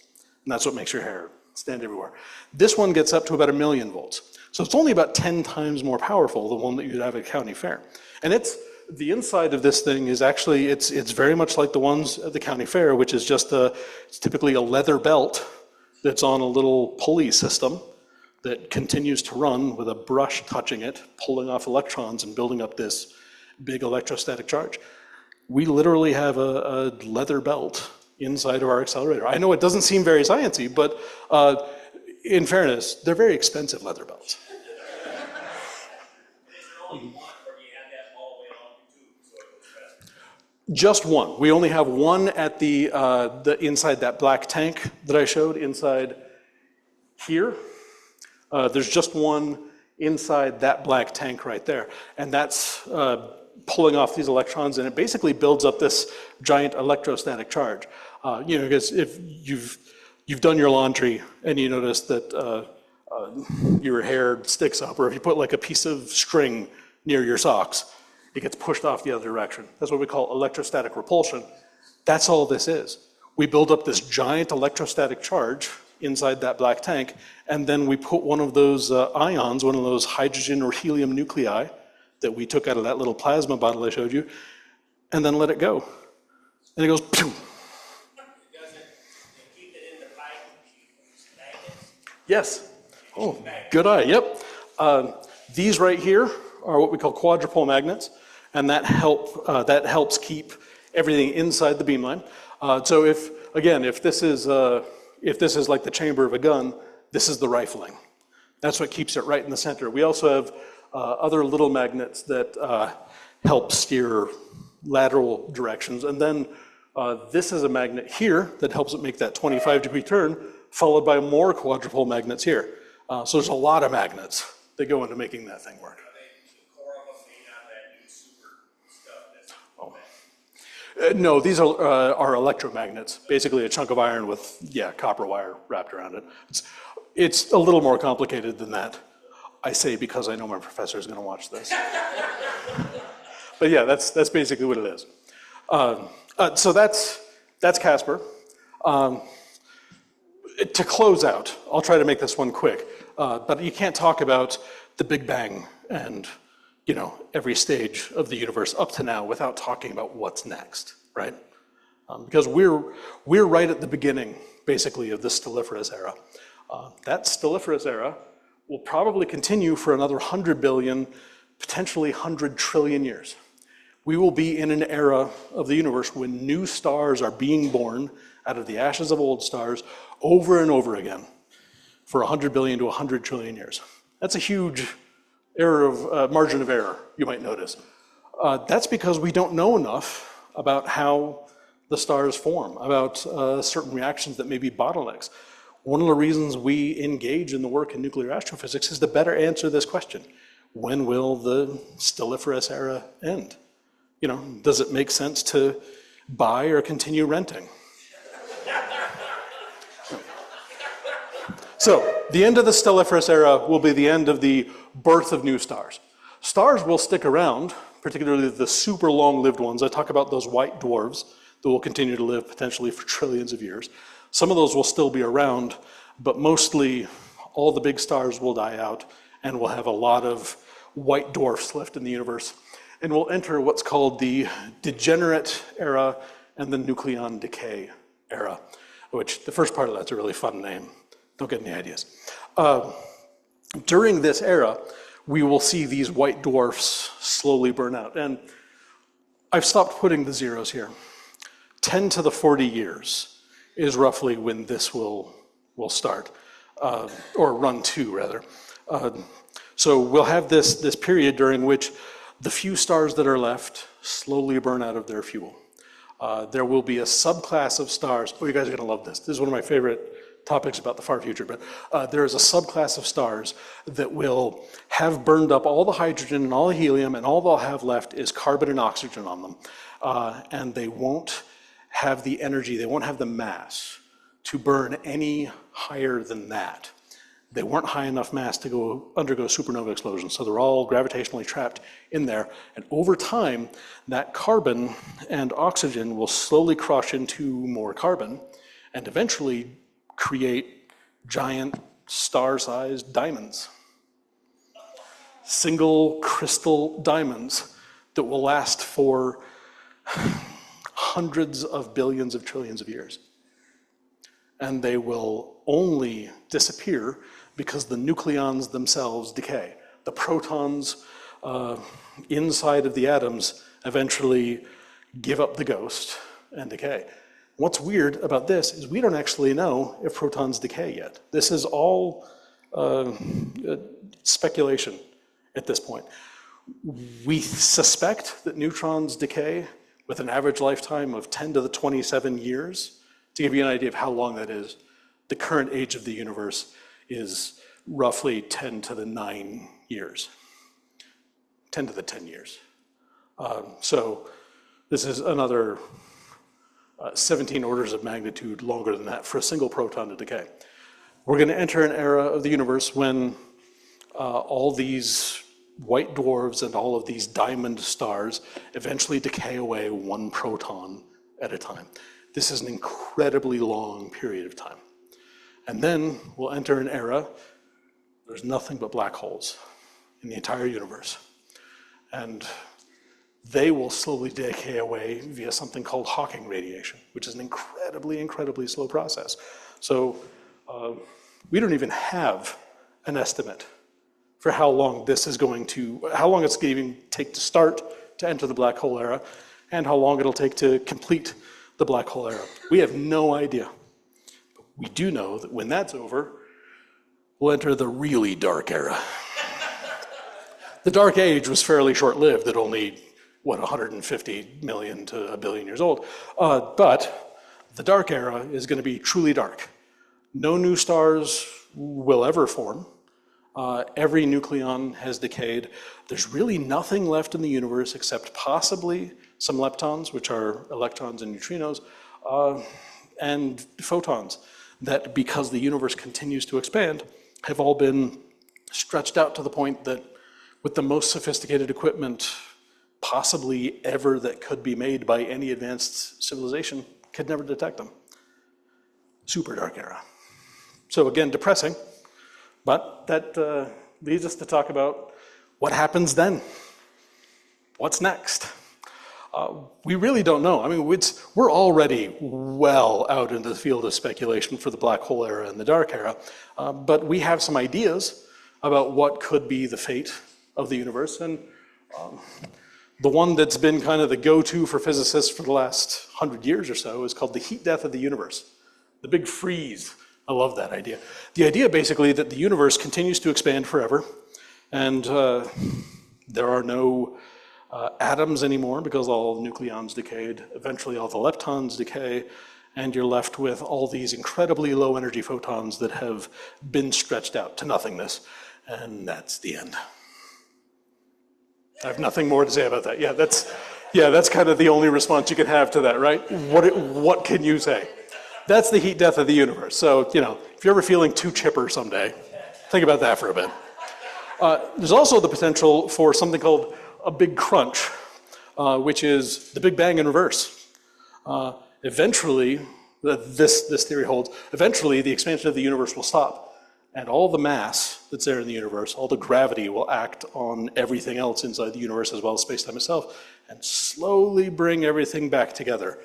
And that's what makes your hair stand everywhere. This one gets up to about 1,000,000 volts. So it's only about 10 times more powerful than the one that you'd have at a county fair. And the inside of this thing is actually, it's very much like the ones at the county fair, which is just it's typically a leather belt that's on a little pulley system that continues to run with a brush touching it, pulling off electrons and building up this big electrostatic charge. We literally have a leather belt inside of our accelerator. I know it doesn't seem very sciencey, but in fairness, they're very expensive leather belts. Just one. We only have one at the inside that black tank that I showed inside here. There's just one inside that black tank right there, and that's pulling off these electrons, and it basically builds up this giant electrostatic charge. Because if you've done your laundry and you notice that your hair sticks up, or if you put like a piece of string near your socks, it gets pushed off the other direction. That's what we call electrostatic repulsion. That's all this is. We build up this giant electrostatic charge inside that black tank, and then we put one of those ions, one of those hydrogen or helium nuclei that we took out of that little plasma bottle I showed you, and then let it go. And it goes, pew. Yes. Oh, good eye. Yep. These right here are what we call quadrupole magnets, and that helps keep everything inside the beamline. So if this is like the chamber of a gun, this is the rifling. That's what keeps it right in the center. We also have other little magnets that help steer lateral directions, and then this is a magnet here that helps it make that 25-degree turn, followed by more quadrupole magnets here. So there's a lot of magnets that go into making that thing work. No, these are electromagnets, basically a chunk of iron with, copper wire wrapped around it. It's a little more complicated than that. I say because I know my professor is going to watch this. But yeah, that's basically what it is. So that's CASPAR. To close out, I'll try to make this one quick, but you can't talk about the Big Bang and every stage of the universe up to now without talking about what's next, right? Because we're right at the beginning, basically, of the stelliferous era. That stelliferous era will probably continue for another 100 billion, potentially 100 trillion years. We will be in an era of the universe when new stars are being born out of the ashes of old stars over and over again for 100 billion to 100 trillion years. That's a huge margin of error, you might notice. That's because we don't know enough about how the stars form, about certain reactions that may be bottlenecks. One of the reasons we engage in the work in nuclear astrophysics is to better answer this question. When will the stelliferous era end? Does it make sense to buy or continue renting? So the end of the stelliferous era will be the end of the birth of new stars. Stars will stick around, particularly the super long-lived ones. I talk about those white dwarfs that will continue to live potentially for trillions of years. Some of those will still be around, but mostly all the big stars will die out, and we'll have a lot of white dwarfs left in the universe. And we'll enter what's called the degenerate era and the nucleon decay era, which the first part of that's a really fun name. Don't get any ideas. During this era, we will see these white dwarfs slowly burn out. And I've stopped putting the zeros here. 10 to the 40 years is roughly when this will start, or run to, rather. So we'll have this period during which the few stars that are left slowly burn out of their fuel. There will be a subclass of stars. Oh, you guys are gonna love this. This is one of my favorite topics about the far future, but there is a subclass of stars that will have burned up all the hydrogen and all the helium, and all they'll have left is carbon and oxygen on them. And they won't have the energy, they won't have the mass to burn any higher than that. They weren't high enough mass to undergo supernova explosions, so they're all gravitationally trapped in there. And over time, that carbon and oxygen will slowly crush into more carbon and eventually create giant star-sized diamonds. Single crystal diamonds that will last for hundreds of billions of trillions of years. And they will only disappear because the nucleons themselves decay. The protons inside of the atoms eventually give up the ghost and decay. What's weird about this is we don't actually know if protons decay yet. This is all speculation at this point. We suspect that neutrons decay with an average lifetime of 10 to the 27 years. To give you an idea of how long that is, the current age of the universe is roughly 10 to the 9 years. 10 to the 10 years. So this is another 17 orders of magnitude longer than that for a single proton to decay. We're going to enter an era of the universe when all these white dwarfs and all of these diamond stars eventually decay away one proton at a time. This is an incredibly long period of time. And then we'll enter an era, there's nothing but black holes in the entire universe. And they will slowly decay away via something called Hawking radiation, which is an incredibly, incredibly slow process. So we don't even have an estimate for how long this is going to, how long it's going to even take to start to enter the black hole era, and how long it'll take to complete the black hole era. We have no idea. But we do know that when that's over, we'll enter the really dark era. The dark age was fairly short-lived at only, 150 million to a billion years old. But the dark era is going to be truly dark. No new stars will ever form. Every nucleon has decayed. There's really nothing left in the universe except possibly some leptons, which are electrons and neutrinos, and photons that, because the universe continues to expand, have all been stretched out to the point that with the most sophisticated equipment possibly ever that could be made by any advanced civilization could never detect them. Super dark era. So again, depressing, but that leads us to talk about what happens then. What's next? We really don't know. I mean, we're already well out into the field of speculation for the black hole era and the dark era, but we have some ideas about what could be the fate of the universe. And the one that's been kind of the go-to for physicists for the last 100 years or so is called the heat death of the universe, the big freeze. I love that idea. The idea basically that the universe continues to expand forever, and there are no atoms anymore because all the nucleons decayed. Eventually all the leptons decay, and you're left with all these incredibly low energy photons that have been stretched out to nothingness, and that's the end. I have nothing more to say about that. Yeah, that's kind of the only response you can have to that, right? What can you say? That's the heat death of the universe. So, if you're ever feeling too chipper someday, think about that for a bit. There's also the potential for something called a big crunch, which is the Big Bang in reverse. Eventually, this theory holds, eventually the expansion of the universe will stop, And all the mass that's there in the universe, all the gravity will act on everything else inside the universe as well as space-time itself, and slowly bring everything back together.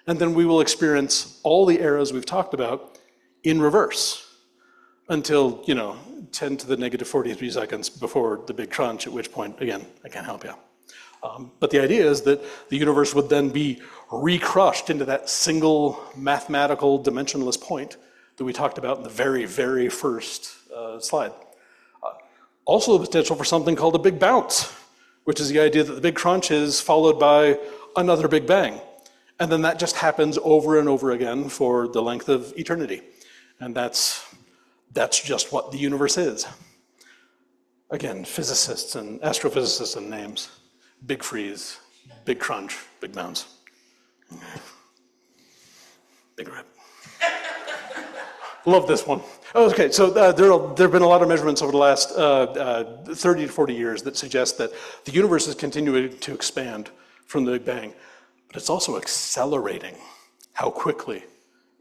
And then we will experience all the eras we've talked about in reverse until, 10 to the negative 43 seconds before the big crunch, at which point, again, I can't help you. But the idea is that the universe would then be recrushed into that single mathematical dimensionless point that we talked about in the very, very first slide. Also the potential for something called a big bounce, which is the idea that the big crunch is followed by another big bang. And then that just happens over and over again for the length of eternity. And that's just what the universe is. Again, physicists and astrophysicists and names. Big freeze, big crunch, big bounce. Big rip. Love this one. Okay, so there have been a lot of measurements over the last 30 to 40 years that suggest that the universe is continuing to expand from the Big Bang, but it's also accelerating how quickly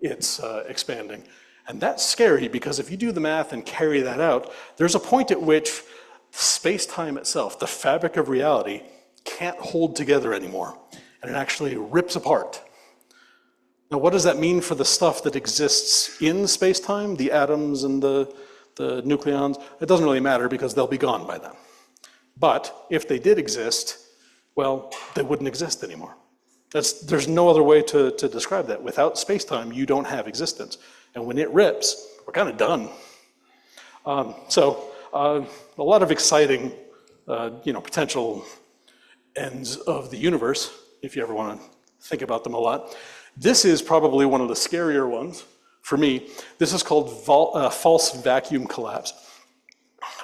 it's expanding. And that's scary because if you do the math and carry that out, there's a point at which space-time itself, the fabric of reality, can't hold together anymore, and it actually rips apart. Now, what does that mean for the stuff that exists in space-time, the atoms and the nucleons? It doesn't really matter because they'll be gone by then. But if they did exist, well, they wouldn't exist anymore. There's no other way to describe that. Without space-time, you don't have existence. And when it rips, we're kind of done. A lot of exciting, potential ends of the universe, if you ever want to think about them a lot. This is probably one of the scarier ones for me. This is called false vacuum collapse.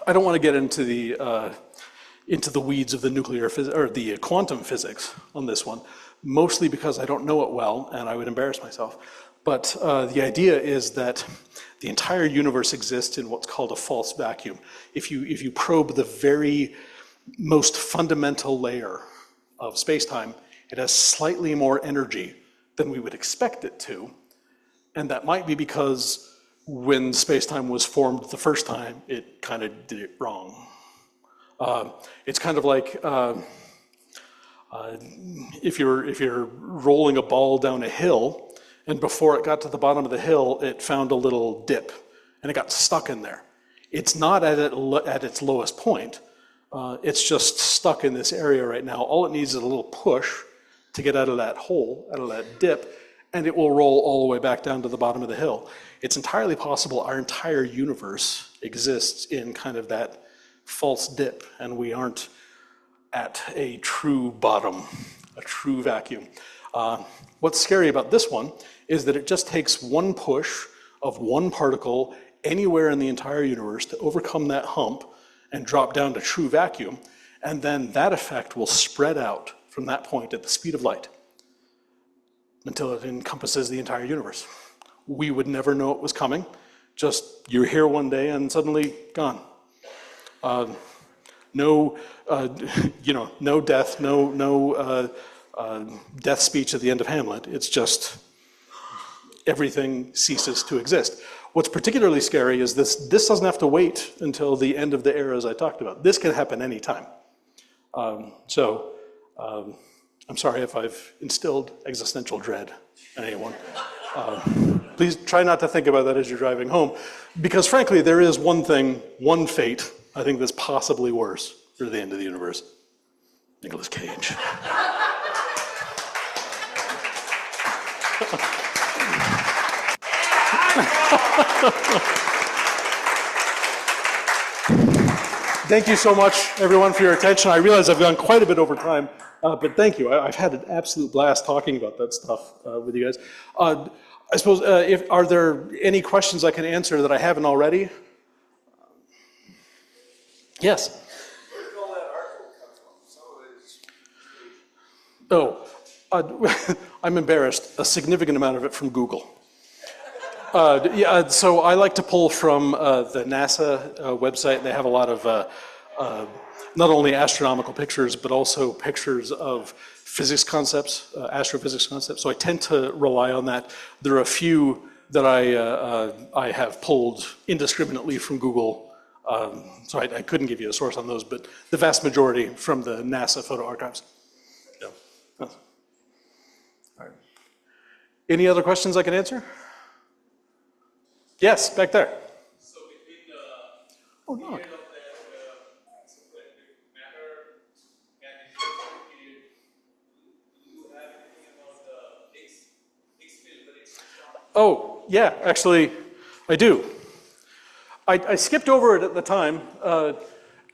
I don't want to get into the weeds of the nuclear physics or the quantum physics on this one, mostly because I don't know it well and I would embarrass myself. But the idea is that the entire universe exists in what's called a false vacuum. If you probe the very most fundamental layer of space-time, it has slightly more energy than we would expect it to. And that might be because when space-time was formed the first time, it kind of did it wrong. It's kind of like if you're rolling a ball down a hill, and before it got to the bottom of the hill, it found a little dip, and it got stuck in there. It's not at its lowest point. It's just stuck in this area right now. All it needs is a little push to get out of that hole, out of that dip, and it will roll all the way back down to the bottom of the hill. It's entirely possible our entire universe exists in kind of that false dip, and we aren't at a true bottom, a true vacuum. What's scary about this one is that it just takes one push of one particle anywhere in the entire universe to overcome that hump and drop down to true vacuum, and then that effect will spread out from that point at the speed of light until it encompasses the entire universe. We would never know it was coming. Just you're here one day and suddenly gone. No death, no death speech at the end of Hamlet. It's just everything ceases to exist. What's particularly scary is this doesn't have to wait until the end of the eras I talked about. This can happen anytime. I'm sorry if I've instilled existential dread in anyone. Please try not to think about that as you're driving home, because frankly, there is one fate, I think that's possibly worse for the end of the universe. Nicolas Cage. Thank you so much, everyone, for your attention. I realize I've gone quite a bit over time, but thank you. I've had an absolute blast talking about that stuff with you guys. I suppose, are there any questions I can answer that I haven't already? Yes? Where did all that article come from? Some of it is I'm embarrassed. A significant amount of it from Google. So I like to pull from the NASA website. They have a lot of not only astronomical pictures, but also pictures of physics concepts, astrophysics concepts. So I tend to rely on that. There are a few that I have pulled indiscriminately from Google. So I couldn't give you a source on those, but the vast majority from the NASA photo archives. Yeah. All right. Any other questions I can answer? Yes, back there. So between the Oh, no. period of that superconducting matter and the Higgs period, do you have anything about the Higgs field, the Higgs boson? Oh, yeah, actually, I do. I skipped over it at the time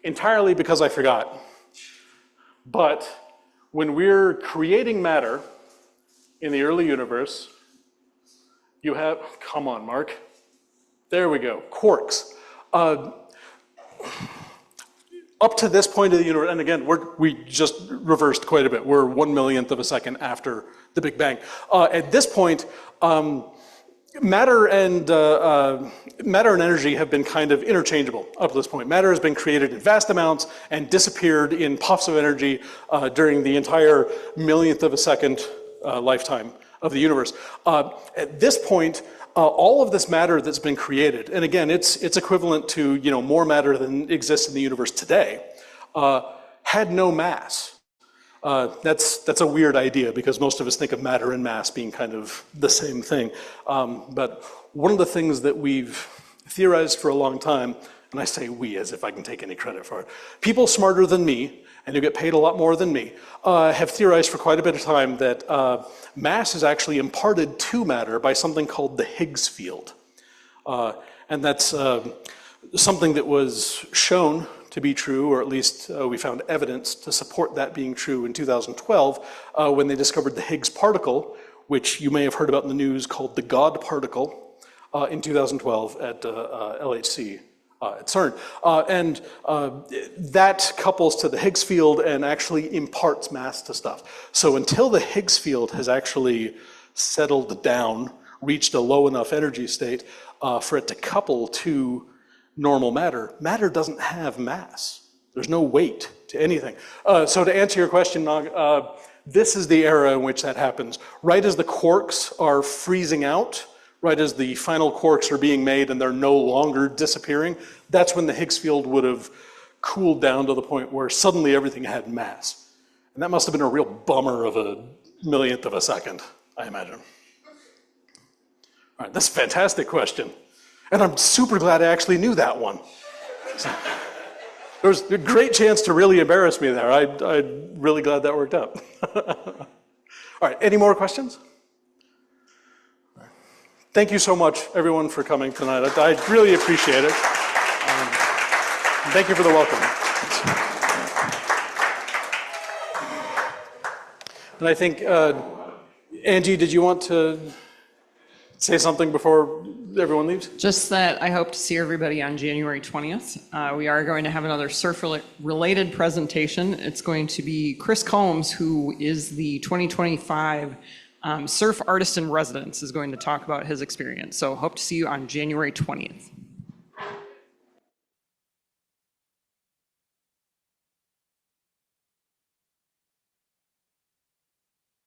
entirely because I forgot. But when we're creating matter in the early universe, you have, come on, Mark. There we go, quarks. Up to this point of the universe, and again, we just reversed quite a bit. We're 1/1,000,000th of a second after the Big Bang. At this point, matter and energy have been kind of interchangeable up to this point. Matter has been created in vast amounts and disappeared in puffs of energy during the entire millionth of a second lifetime of the universe. At this point, all of this matter that's been created, and again, it's equivalent to more matter than exists in the universe today, had no mass. That's a weird idea because most of us think of matter and mass being kind of the same thing. But one of the things that we've theorized for a long time, and I say we as if I can take any credit for it, people smarter than me, and who get paid a lot more than me, have theorized for quite a bit of time that mass is actually imparted to matter by something called the Higgs field. And that's something that was shown to be true, or at least we found evidence to support that being true in 2012 when they discovered the Higgs particle, which you may have heard about in the news, called the God particle in 2012 at LHC at CERN. And that couples to the Higgs field and actually imparts mass to stuff. So until the Higgs field has actually settled down, reached a low enough energy state for it to couple to normal matter, matter doesn't have mass. There's no weight to anything. So to answer your question, Nog, this is the era in which that happens. Right as the quarks are freezing out, right as the final quarks are being made and they're no longer disappearing, that's when the Higgs field would have cooled down to the point where suddenly everything had mass. And that must have been a real bummer of a millionth of a second, I imagine. All right, that's a fantastic question. And I'm super glad I actually knew that one. So, there was a great chance to really embarrass me there. I'm really glad that worked out. All right, any more questions? Thank you so much, everyone, for coming tonight. I really appreciate it. Thank you for the welcome. And I think, Angie, did you want to say something before everyone leaves? Just that I hope to see everybody on January 20th. We are going to have another surf-related presentation. It's going to be Chris Combs, who is the 2025 Surf Artist in Residence, is going to talk about his experience. So hope to see you on January 20th.